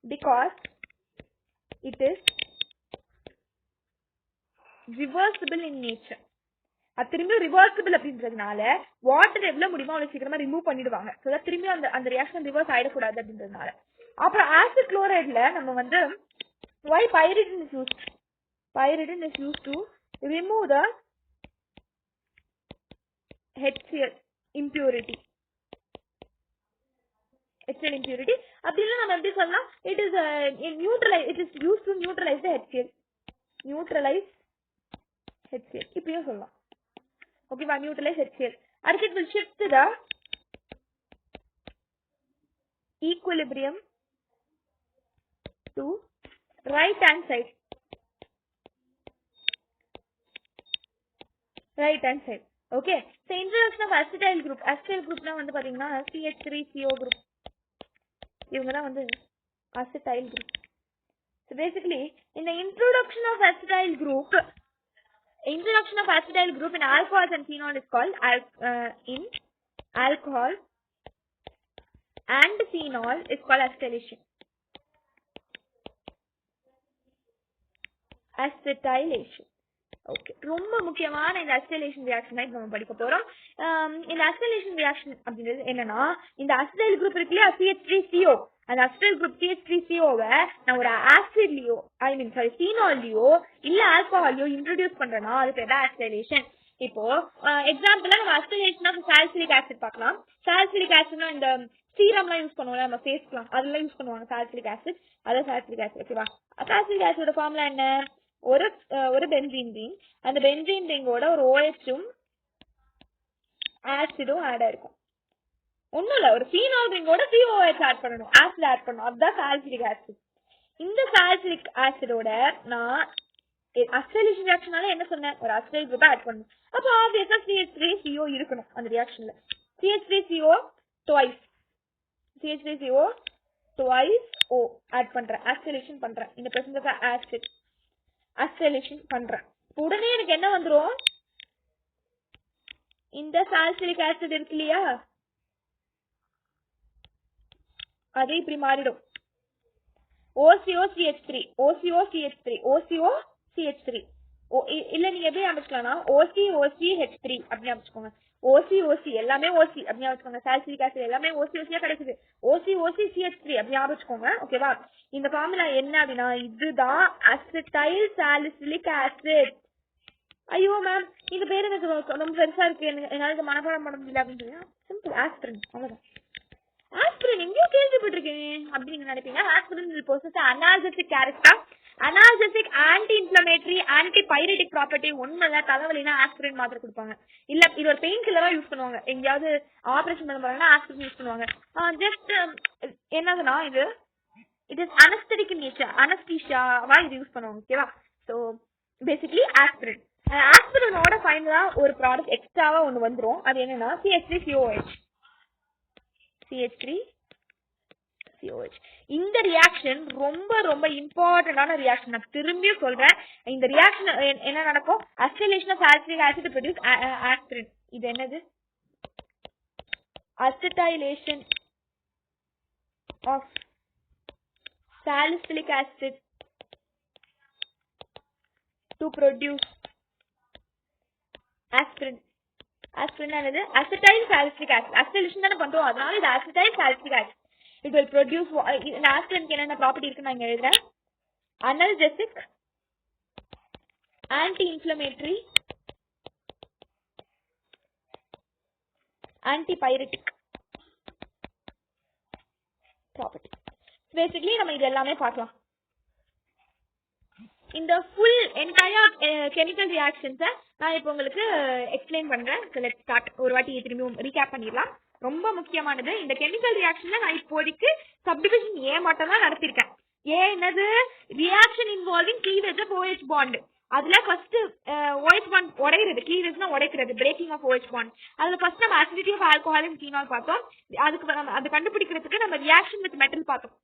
A: because it is reversible in nature. அது திரும்பி ரிவர்சிபிள் அப்படின்றதுனால வாட்டர் எவ்வளவு முடியுமோ அவ்வளவு சீக்கிரமா ரிமூவ் பண்ணிடுவாங்க. ஸோ திரும்பி அந்த ரியாக்ஷன் ரிவர்ஸ் ஆயிடக்கூடாது அப்படின்றதுனால. அப்புறம் ஆசிட் குளோரைட்ல நம்ம வந்து why pyridine is used? Pyridine is used to remove the HCl impurity. HCl impurity. அப்படின்னா நம்ம எப்படி சொல்லலாம்? It is used to neutralize the HCl. Neutralize HCl. இப்படியும் சொல்லலாம். ஓகேவா? Neutralize HCl. அடுத்து it will shift the equilibrium to right hand side. Right hand side. Okay, so introduction of acetyl group. Acetyl குரூப்னா வந்து பார்த்தீங்கன்னா CH3CO குரூப், இவங்க தான் வந்து அசிடைல் குரூப். ஸோ பேசிக்கலி இந்த introduction of acetyl group in alcohols and phenol is called in alcohol and phenol is called acetylation. Okay, ரொம்ப முக்கியமான இந்த அசிடைலேஷன் ரியாக்ஷன் தான் நம்ம படிக்க போறோம். இந்த அசிடைலேஷன் ரியாக்ஷன் அப்படின்றது என்னன்னா, இந்த அசிடைல் குரூப் இருக்கு இல்லையா CH3CO, அந்த அசிடைல் குரூப் CH3COவை நான் ஒரு ஆசிட்லயோ ஃபீனால்லயோ இல்ல ஆல்கஹாலையோ இன்ட்ரோடியூஸ் பண்றேன்னா அது பேர் தான் அசிடைலேஷன். இப்போ எக்ஸாம்பிளா நம்ம அசிடைலேஷன் ஆஃப் சாலிசிலிக் ஆசிட் பார்க்கலாம். சாலிசிலிக் ஆசிட்னா இந்த சீரம்லாம் யூஸ் பண்ணுவோம்ல நம்ம ஃபேஸ்க்குலாம், அதெல்லாம் யூஸ் பண்ணுவாங்க சாலிசிலிக் ஆசிட். அதான் சாலிசிலிக் ஆசிட். ஓகேவா, சாலிசிலிக் ஆசிடோட ஃபார்முலா என்ன? ஒரு பென்சீன் ரிங், அந்த பென்சீன் ரிங்கோட ஒரு OHம் ஆசிடும் ஆட் ஆயிருக்கும். ஒன்னும் இல்ல, ஒரு ஃபீனால் ரிங்கோட COH ஆட் பண்ணணும், ஆசிட் ஆட் பண்ணணும், அதுதான் சாலிசிலிக் ஆசிட். இந்த சாலிசிலிக் ஆசிடோட நான் அசிடைலேஷன் ரியாக்ஷனால என்ன சொன்னேன், ஒரு அசிடைல் குரூப் ஆட் பண்ணணும். அப்போ ஆப்வியஸா CH3CO இருக்கணும் அந்த ரியாக்ஷன்ல. CH3CO twice O ஆட் பண்றேன், அசிடைலேஷன் பண்றேன். இந்த பிரசன்ட் ஆசிட் அசிடைலேஷன் பண்றேன். உடனே எனக்கு என்ன வந்துரும், இந்த சாலிசிலிக் ஆசிட் இருக்கு இல்லையா, அது இப்படி மாறிடும். OCOCH3 இல்ல நீங்க எப்படி அமைச்சுக்கலாம்னா OCOCH3 அப்படி அமைச்சுக்கோங்க. OCOC எல்லாமே OC அப்படி அமைச்சுக்கோங்க. சாலிசிலிக் ஆசிட் எல்லாமே OCOCயா கிடைக்குது. OCOCCH3 அப்படி அமைச்சுக்கோங்க. ஓகேவா, இந்த ஃபார்முலா என்ன அப்படின்னா இதுதான் அசிடைல் சாலிசிலிக் ஆசிட். ஐயோ மேம் இந்த பேர் எனக்கு ரொம்ப பெருசா இருக்கு, என்னால இதை மனப்பாடம் பண்ண முடியல அப்படின்னு சொல்லி சிம்பிள் ஆஸ்பிரின், அவ்வளவுதான். ஆஸ்பிரின் எங்கேயோ கேள்விப்பட்டிருக்கேன் அப்படின்னு நீங்க நினைப்பீங்க. Aspirin will possess analgesic character, analgesic, anti-inflammatory, anti-pyretic property. ஒண்ணுல தலைவலினா ஆஸ்பிரின் மாத்திரை கொடுப்பாங்க. இல்ல இது ஒரு பெயின் கில்லரா யூஸ் பண்ணுவாங்க. எங்கேயாவது ஆபரேஷன் பண்ண போறாங்கன்னா ஆஸ்பிரின் யூஸ் பண்ணுவாங்க. ஜஸ்ட் என்னதுன்னா இது இட் இஸ் அனஸ்தெடிக் இன் நேச்சர், அனஸ்தீசியாவா இது யூஸ் பண்ணுவாங்க. ஓகேவா, ஸோ பேசிக்கலி ஆஸ்பிரின். ஆஸ்பிரினோட ஃபைனலா ஒரு ப்ராடக்ட் எக்ஸ்ட்ராவா ஒன்று வந்துடும். அது என்னன்னா CH3COH. இந்த ரியாக்ஷன் ரொம்ப ரொம்ப இம்பார்ட்டன்டான ரியாக்ஷன். நான் திரும்பியும் சொல்றேன், இந்த ரியாக்ஷன் என்ன நடக்கும், acetylation of salicylic acid produce aspirin. இது என்னது, acetylation of salicylic acid to produce aspirin. Aspirin என்னது, அசிடைல் சாலிசிலிக் ஆசிட். அசிடைலேஷன் தானே பண்றோம், அதனால இது acetyl salicylic acid. It will produce இந்த ஆஸ்பிரினுக்கு என்னென்ன ப்ராப்பர்ட்டி இருக்குன்னு நான் இங்க எழுதுறேன். Analgesic, anti inflammatory, antipyretic property. Basically நம்ம இது எல்லாமே பார்க்கலாம். இந்த ஃபுல் என்டையர் கெமிக்கல் ரியாக்ஷன்ஸை நான் இப்போ உங்களுக்கு எக்ஸ்பிளைன் பண்றேன். Let's start. ஒரு வாட்டி திரும்பியும் ரீகேப் பண்ணிடலாம். ரொம்ப முக்கியமானது, இந்த கெமிக்கல் ரியாக்ஷன்ல நான் இப்போதைக்கு சப்டிவிஷன் ஏ மட்டும் தான் நடத்திருக்கேன். என்னது, reaction involving cleavage of OH bond. அதுல ஃபர்ஸ்ட் OH பாண்ட் உடையிறது, கிளீவேஜ்னா உடைக்கிறது, பிரேக்கிங் ஆஃப் OH பாண்ட். அதுல ஃபர்ஸ்ட் நம்ம acidity of alcohol and phenol பார்த்தோம். அதுக்கு அது கண்டுபிடிக்கிறதுக்கு நம்ம ரியாக்ஷன் வித் மெட்டல் பார்த்தோம்.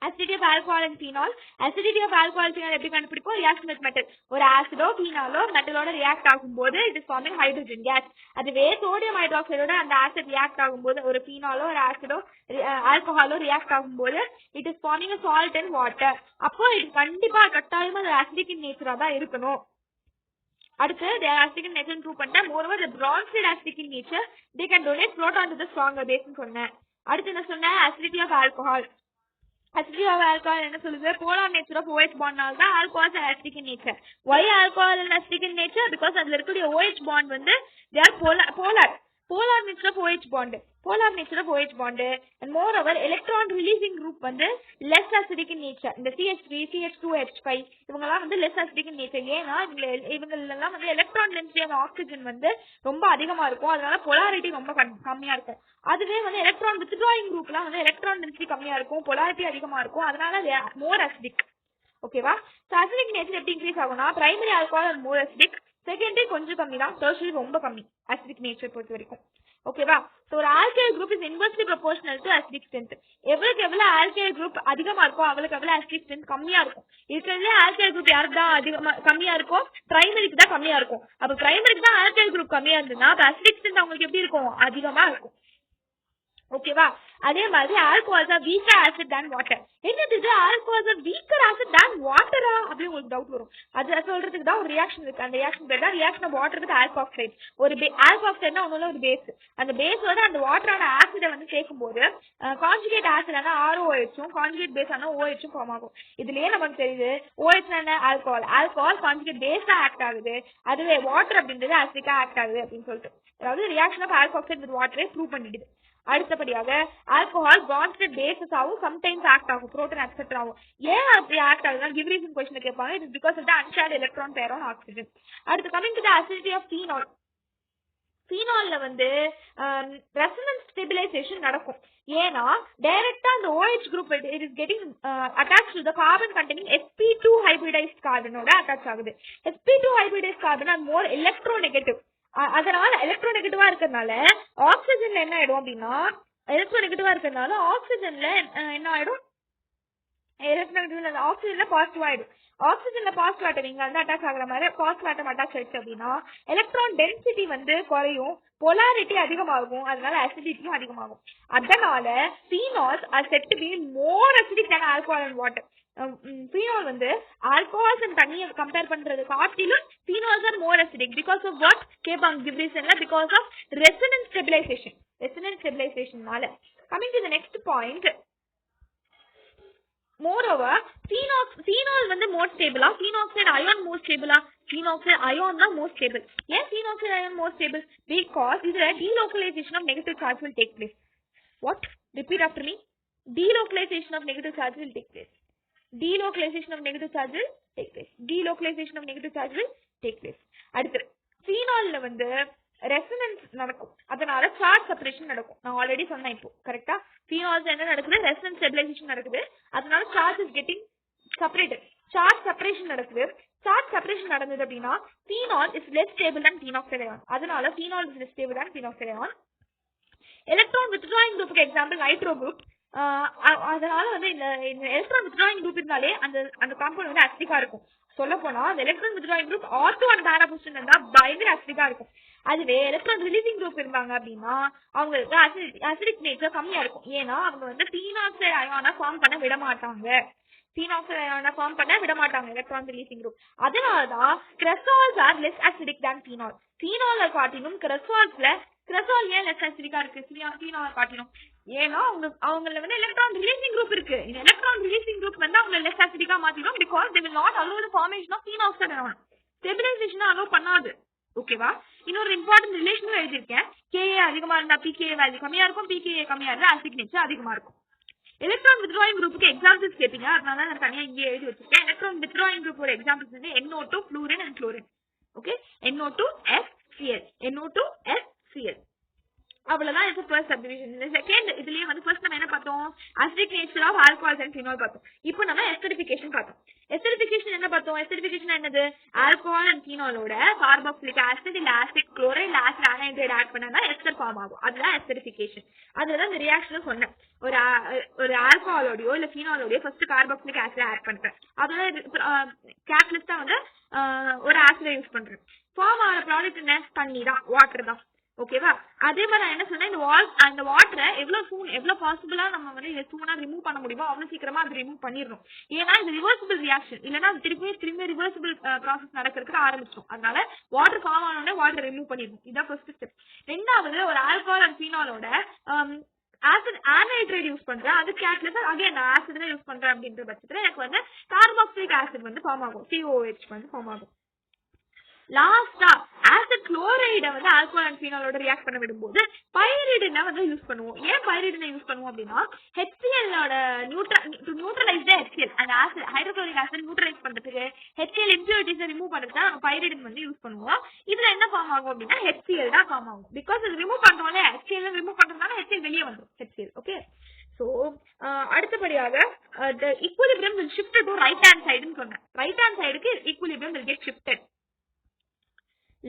A: acidity of alcohol and phenol. Acidity of alcohol and phenol எப்படி கண்டுபிடிப்போம், ரியாக்ஷன் வித் மெட்டல். ஒரு ஆசிடோ பீனாலோ மெட்டலோட ரியாக்ட் ஆகும்போது it is farming hydrogen case. அதுவே சோடியம் ஹைட்ராக்சைடோட அந்த ஆசிட் ரியாக்ட் ஆகும்போது, ஒரு பீனாலோ ஒரு ஆசிடோ ஆல்கஹாலோ ரியாக்ட் ஆகும்போது it is farming salt and water. அப்போ இது கண்டிப்பா கட்டாயமா அது acidic in nature தான் இருக்கணும். அடுத்து they are acidic in nature prove பண்ணிட்டேன். moreover the bronze side acidic in nature, they can donate proton to the stronger base ன்னு சொன்னேன். அடுத்து என்ன சொன்னேன், acidity of alcohol. Acidity of alcohol என்ன சொல்லுது, polar nature of OH bond நால தான் alcohol is acidic in nature. Why alcohol is acidic in nature? Because அதுல இருக்கக்கூடிய OH bond வந்து they are polar nature of OH bond. Polar nature of OH bond and moreover electron releasing group வந்து less acidic in nature. இந்த CH3, CH2H5 இவங்கெல்லாம் வந்து less acidic in nature. ஏன்னா இவங்களெல்லாம் வந்து electron density of oxygen வந்து ரொம்ப அதிகமா இருக்கும், அதனால polarity ரொம்ப கம்மியா இருக்கும். அதுவே வந்து எலக்ட்ரான் withdrawing குரூப்லாம் வந்து எலக்ட்ரான் டென்சிட்டி கம்மியா இருக்கும், polarity அதிகமா இருக்கும், அதனால மோர் acidic. ஓகேவா, so acidic nature எப்படி இன்க்ரீஸ் ஆகும்னா, primary alcohol are more acidic, secondary கொஞ்சம் கம்மி தான், டெர்ஷரி ரொம்ப கம்மி அசிடிக் நேச்சர் பொறுத்த வரைக்கும். ஓகேவா? ஸோ ஒரு alkyl group is inversely proportional to acidic strength. எவ்வளவு ஆல்கைல் குரூப் அதிகமா இருக்கோ அவளுக்கு எவ்வளவு அசிடிக் ஸ்ட்ரென்த் கம்மியா இருக்கும். இருக்கிறதுல ஆல்கைல் குரூப் யாருக்கு தான் அதிகமா கம்மியா இருக்கும்? பிரைமரிக்கு தான் கம்மியா இருக்கும். அப்ப பிரைமரிக்கு தான் ஆல்கைல் குரூப் கம்மியா இருந்ததுன்னா அப்ப அசிடிக் ஸ்ட்ரென்த் அவங்களுக்கு எப்படி இருக்கும்? அதிகமா இருக்கும். ஓகேவா? அதே மாதிரி alcohols are weaker acid than water. என்னது இது alcohols are weaker acid than வாட்டரா அப்படி உங்களுக்கு டவுட் வரும். அது சொல்றதுக்கு தான் ஒரு ரியாக்ஷன் இருக்கு. அந்த ரியாக்ஷன் பேர் தான் ரியாக்ஷன் ஆஃப் வாட்டர் வித் ஆல்கஹாக்சைடு. ஒரு ஆல்கஹாக்சைடுனா ஒண்ணுல ஒரு பேஸ். அந்த பேஸ் வந்து அந்த வாட்டரான ஆசிடை வந்து சேர்க்கும் போது கான்ஜுகேட் ஆசிட் ஆனா ROHும் கான்ஜுகேட் பேஸ் ஆனா OHும் ஃபார்ம் ஆகும். இதுலயே நமக்கு தெரியுது OH என்ன? ஆல்கஹால் கான்ஜுகேட் பேஸா ஆக்ட் ஆகுது, அதுவே வாட்டர் அப்படின்றது ஆசிடிக்கா ஆக்ட் ஆகுது அப்படின்னு சொல்லிட்டு, அதாவது ரியாக்ஷன் ஆஃப் ஆல்கஹாக்சைடு வித் வாட்டரை ப்ரூவ் பண்ணிடுது. அடுத்தபடியாக ஆல்கஹால் பாண்ட்ஸ்ட் பேசஸ் ஆகும், சம்டைம்ஸ் ஆக்ட் ஆகும், புரோட்டான் எக்ஸெட்ரா ஆகும். ஏன் அப்படி ஆக்ட் ஆகுதுன்னா கிவ் ரீசன் क्वेश्चन கேட்பாங்க. It is because of the unshared electron pair on oxygen. அடுத்து coming to the acidity of phenol. ஃபீனால்ல வந்து ரெசனன்ஸ் ஸ்டெபிலைசேஷன் நடக்கும். ஏன்னா டைரக்டா அந்த OH group it is getting attach to the carbon containing sp2 hybridized கார்பனோட அட்டாச் ஆகுது. sp2 ஹைபிரிடைஸ்ட் கார்பன் ஆர் மோர் எலக்ட்ரோநெகட்டிவ். அதனால எலக்ட்ரோநெகட்டிவா இருக்கிறதுனால ஆக்சிஜன்ல என்ன ஆயிடும் அப்படின்னா, எலக்ட்ரோநெகட்டிவா இருக்கிறதுனால ஆக்சிஜன்ல என்ன ஆயிடும்? எலக்ட்ரோநெகட்டிவ்ல ஆக்சிஜன்ல பாசிட்டிவ் ஆயிடும். ஆக்சிஜன்ல பாசிட்டிவ் ஆட்டம் நீங்க வந்து அட்டாச் ஆகுற மாதிரி பாசிட்டிவ் ஆட்டம் அட்டாச் ஆயிடுச்சு அப்படின்னா எலக்ட்ரான் டென்சிட்டி வந்து குறையும், polarity அதிகமாகும், அதனால அசிடிட்டியும் அதிகமாகும். அதனால phenols are said to be more acidic than alcohol and water. phenol வந்து alcohols and தண்ணியை கம்பேர் பண்றது காட்டிலும் phenols are more acidic because of what? கேட்பாங்க give reasonல because of resonance stabilization. resonance stabilizationனால. coming to the next point, moreover phenol வந்து more stable ஆ, phenoxide ion more stable ஆ? phenoxide ion தான் more stable. ஏன் phenoxide ion more stable? because இதுல delocalization of negative charge will take place. what? repeat after me. delocalization of negative charge will take place. delocalization of negative charge will take place. delocalization of negative charge will take place. அடுத்து phenolல வந்து ரெசனன்ஸ் நடக்கும், அதனால சார்ஜ் செப்பரேஷன் நடக்கும். நான் ஆல்ரெடி சொன்னேன் இப்போ கரெக்டா. phenols என்ன நடக்குது? ரெசனன்ஸ் ஸ்டெபிலைசேஷன் நடக்குது, அதனால charge is getting separated. Charge separation நடக்குது. சார்ஜ் செப்பரேஷன் நடந்தது அப்படின்னா phenol is less stable than phenoxide ion. அதனால phenol is less stable than phenoxide ion. Electron withdrawing குரூப்புக்கு எக்ஸாம்பிள் நைட்ரோ குரூப். அதனால வந்து இந்த எலக்ட்ரான் வித்ட்ராயிங் குரூப் இருந்தாலே அந்த காம்பவுண்ட் வந்து அசிடிக்கா இருக்கும். சொல்ல போனா அந்த electron withdrawing group ortho and பேரா பொசிஷன் இருந்தா பயங்கர அசிடிக்கா இருக்கும். அதுவே எலக்ட்ரான் ரிலீசிங் குரூப் இருந்தாங்க அப்படின்னா அவங்களுக்கு அசிடிக் நேச்சர் கம்மியா இருக்கும். ஏன்னா அவங்க வந்து phenoxide அயானா ஃபார்ம் பண்ண விட மாட்டாங்க. phenoxide அயானா ஃபார்ம் பண்ண விட மாட்டாங்க எலக்ட்ரான் ரிலீசிங் குரூப். அதனாலதான் cresols are less acidic than phenol. phenol காட்டிலும் கிரெசால்ஸ்ல கிரெசால் ஏன் லெஸ் அசிடிக்கா இருக்கு phenol காட்டிலும்? ஏன்னா அவங்கள வந்து எலக்ட்ரான் ரிலீசிங் குரூப் இருக்கு. இந்த எலக்ட்ரான் ரிலீசிங் குரூப் வந்து அவங்க less அசிடிக்கா மாத்திடும் because they will not allow the formation of phenoxide ion. Stabilization allow பண்ணாது. ஓகேவா? இன்னொரு இம்பார்ட்டன்ட் ரிலேஷனும் எழுதியிருக்கேன். Ka அதிகமா இருந்தா pKa வேல்யூ கம்மியா இருக்கும், pKa கம்மியா இருந்தா அசிடிக் நேச்சர் அதிகமா இருக்கும். எலக்ட்ரான் வித்ட்ராயிங் குரூப்புக்கு எக்ஸாம்பிள்ஸ் கேட்பீங்க, அதனால நான் தனியா இங்கே எழுதி வச்சிருக்கேன். எலக்ட்ரான் வித்ட்ராயிங் குரூப் ஒரு எக்ஸாம்பிள்ஸ் வந்து NO2 fluorine and chlorine. Okay, NO2SCl NO2SCl. அவ்வளவுதான் இது ஃபர்ஸ்ட் சப்டிவிஷன். இந்த செகண்ட் இதுலயே வந்து ஃபர்ஸ்ட் நம்ம என்ன பார்த்தோம்? Acidic nature of alcohols and phenol பார்த்தோம். இப்போ நம்ம எஸ்டரிஃபிகேஷன் பார்த்தோம். எஸ்டரிஃபிகேஷன் என்ன பார்த்தோம்? எஸ்டரிஃபிகேஷன் என்னது? ஆல்கஹால் அண்ட் ஃபினாலோட கார்பாக்சிலிக் ஆசிட் இல்ல ஆசிட் குளோரைட் இல்ல ஆசிட் அனைட்ரைடு ஆட் பண்ணா எஸ்டர் ஃபார்ம் ஆகும். அதுதான் எஸ்டரிஃபிகேஷன். அதுதான் இந்த ரியாக்ஷன் சொன்னேன். ஒரு ஆல்கஹாலோடயோ இல்ல ஃபினாலோடயோ ஃபர்ஸ்ட் கார்பாக்சிலிக் ஆசிட் ஆட் பண்றேன், அதோட கேட்டலிஸ்டா வந்து ஒரு ஆசிடை யூஸ் பண்றேன். ஃபார்ம் ஆகிற ப்ராடக்ட் என்ன? தண்ணி தான், வாட்டர் தான். ஓகேவா? அதே மாதிரி நான் என்ன சொன்னேன், இந்த வாட்டரை எவ்வளவு பாசிபிளா நம்ம வந்து இதை சூனா ரிமூவ் பண்ண முடியுமோ அவ்வளவு சீக்கிரமா அது ரிமூவ் பண்ணிடணும். ஏன்னா இது ரிவர்சிபிள் ரியாக்ஷன், இல்லைன்னா திரும்பி ரிவர்சிபிள் ப்ராசஸ் நடக்கிறதுக்கு ஆரம்பிச்சிடும். அதனால வாட்டர் ஃபார்ம் ஆனோட வாட்டர் ரிமூவ் பண்ணிடணும். இதான் ஃபர்ஸ்ட் ஸ்டெப். ரெண்டாவது, ஒரு ஆல்கஹால் அண்ட் ஃபீனாலோட ஆசிட் ஆனைட்ரைடு யூஸ் பண்றேன், அது கேட்டலிஸ்ட் அகைன் ஆசிட் தான் யூஸ் பண்றேன் அப்படின்ற பட்சத்துல எனக்கு வந்து கார்பாக்சிலிக் ஆசிட் வந்து ஃபார்ம் ஆகும், COH வந்து ஃபார்ம் ஆகும். லாஸ்டா ஆசிட் குளோரைடை வந்து ஆல்கஹால் அண்ட் ஃபீனாலோட ரியாக்ட் பண்ண விடும்போது பைரிடினை வந்து யூஸ் பண்ணுவோம். ஏன் பைரிடினை யூஸ் பண்ணுவோம் அப்படின்னா HCl-ஓட நியூட்ரலைஸ் HCl அந்த ஆசிட் ஹைட்ரோகுளோரிக் ஆசிட் நியூட்ரலைஸ் பண்றதுக்கு HCl இம்பியூரிட்டிஸை ரிமூவ் பண்றதுக்கு நம்ம பைரிடின் வந்து யூஸ் பண்ணுவோம். இதுல என்ன ஃபார்ம் ஆகும் அப்படின்னா HCl தான் ஃபார்ம் ஆகும். பிகாஸ் இது ரிமூவ் பண்றோம்ல, HCl ரிமூவ் பண்றதுனால HCl வெளியே வந்துடும், HCl. ஓகே, ஸோ அடுத்தபடியாக the equilibrium will shift to right hand side ன்னு சொன்னேன். ரைட் ஹேண்ட் சைடுக்கு equilibrium will get shifted.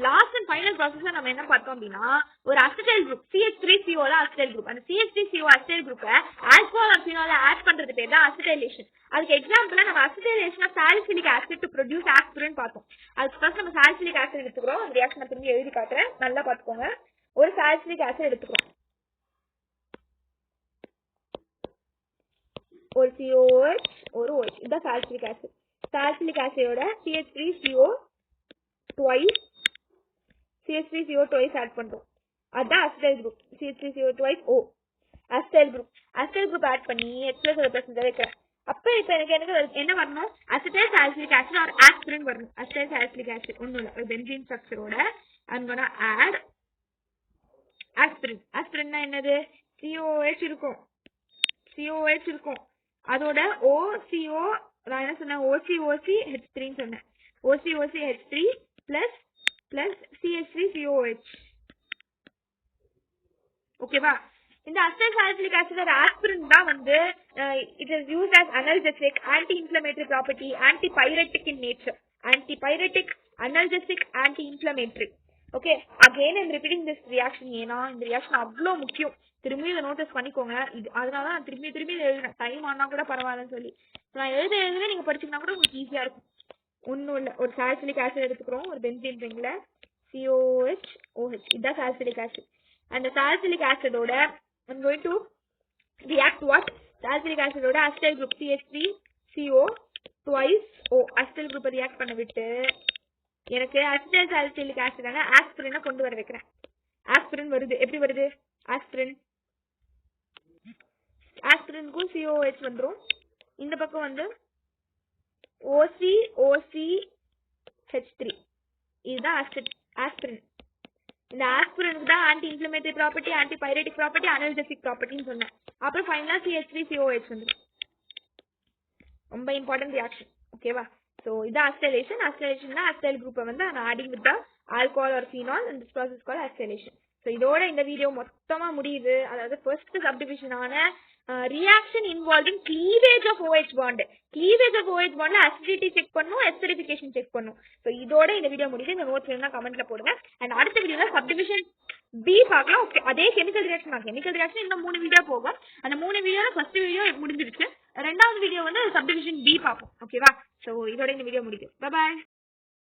A: Last and final process நம்ம என்ன பார்த்தோம் அப்படின்னா ஒரு acetyl group CH3CO acetyl group. அந்த CH3CO அசிட்டைல் குரூப்பை ஆல்கஹால் ஆர் ஃபீனால ஆட் பண்றது பேர் தான் அசிட்டைலேஷன். அதுக்கு எக்ஸாம்பிளா நம்ம acetylation of salicylic acid to produce aspirin பார்த்தோம். அதுக்கு ஃபர்ஸ்ட் நம்ம சாலிசிலிக் ஆசிட் எடுத்துக்கிறோம். அந்த ரியாக்ஷன் திரும்பி எழுதி காட்டுறேன், நல்லா பார்த்துக்கோங்க. ஒரு சாலிசிலிக் ஆசிட் எடுத்துக்கிறோம், ஒரு COH ஒரு OH, இதுதான் சாலிசிலிக் ஆசிட். சாலிசிலிக் ஆசிடோட CH3CO ட்வைஸ் ஆட் பண்றோம், அதான் acetyl group. CH3CO twice O acetyl group add பண்ணி H+ ரெப்ரசன்ட் வைக்கிறேன். அப்ப இப்ப எனக்கு என்ன வரணும், acetyl salicylic acid or aspirin வரணும். அசிடைல் சாலிசிலிக் ஆசிட் ஒண்ணும் இல்ல, ஒரு பென்சீன் ஸ்ட்ரக்சரோட I'm gonna add ஆஸ்பிரின். ஆஸ்பிரின்னா என்னது, COH இருக்கும், அதோட OCO, நான் என்ன சொன்னேன், OCOCH3 சொன்னேன். OCOCH3 plus CH3COH. ஓகேவா? இந்த அசிடைல் சாலிசிலிக் ஆசிட் ஆஸ்பிரின் தான் வந்து it is used as analgesic, anti-inflammatory property, antipyretic in nature. Antipyretic, analgesic, anti-inflammatory. Okay, again I'm repeating this reaction. ஏன்னா இந்த ரியாக்ஷன் அவ்வளோ முக்கியம், திரும்பி இதை நோட்டீஸ் பண்ணிக்கோங்க. அதனால நான் திரும்பி எழுதுறேன், டைம் ஆனா கூட பரவாயில்லன்னு சொல்லி. நான் எழுத நீங்க படிச்சீங்கன்னா கூட உங்களுக்கு ஈஸியா இருக்கும். ஒன்றும் இல்லை, ஒரு சாலிசிலிக் ஆசிட் எடுத்துக்கிறோம், ஒரு பென்சீன் ரிங்ல COH OH, இதுதான் சாலிசிலிக் ஆசிட். அந்த சாலிசிலிக் ஆசிடோட I'm going to react what? Salicylic ஆசிடோட acetyl group CH3CO twice O acetyl குரூப்பை ரியாக்ட் பண்ண விட்டு எனக்கு அசிடைல் சாலிசிலிக் ஆசிடான ஆஸ்பிரினை கொண்டு வர வைக்கிறேன். ஆஸ்பிரின் வருது, எப்படி வருது, ஆஸ்பிரினுக்கும் COH வந்துடும். இந்த பக்கம் வந்து OCOCH3, இதுதான் ஆஸ்பிரின். இந்த ஆஸ்பிரினுக்கு தான் anti inflammatory property, anti pyretic property, analgesic ப்ராப்பர்ட்டின்னு சொன்னேன். அப்புறம் ஃபைனலா CH3COH வந்துடும். ரொம்ப இம்பார்ட்டன்ட் ரியாக்ஷன், ஓகேவா? ஸோ இது அசிடைலேஷன். அசிடைலேஷன்னா அசிடைல் குரூப்பை வந்து நான் adding with the alcohol or phenol, இந்த ப்ராசஸ் கால் அசிடைலேஷன். ஸோ இதோட இந்த வீடியோ மொத்தமா முடியுது. அதாவது ஃபர்ஸ்ட் சப்டிவிஷனான reaction involving cleavage of OH bond. Cleavage of OH bond acidity check பண்ணும், esterification செக் பண்ணும். ஸோ இதோட இந்த வீடியோ முடியுது. இந்த நோட்ஸ் வேணும்னா கமெண்ட்ல போடுங்க. அண்ட் அடுத்த வீடியோல சப்டிவிஷன் B பார்க்கலாம். ஓகே, அதே கெமிக்கல் ரியாக்ஷன் இன்னும் 3 வீடியோ போகும். அந்த 3 வீடியோல ஃபர்ஸ்ட் வீடியோ முடிஞ்சிருச்சு, ரெண்டாவது வீடியோ வந்து சப்டிவிஷன் B பார்ப்போம். ஓகேவா? ஸோ இதோட இந்த வீடியோ முடியும். Bye bye.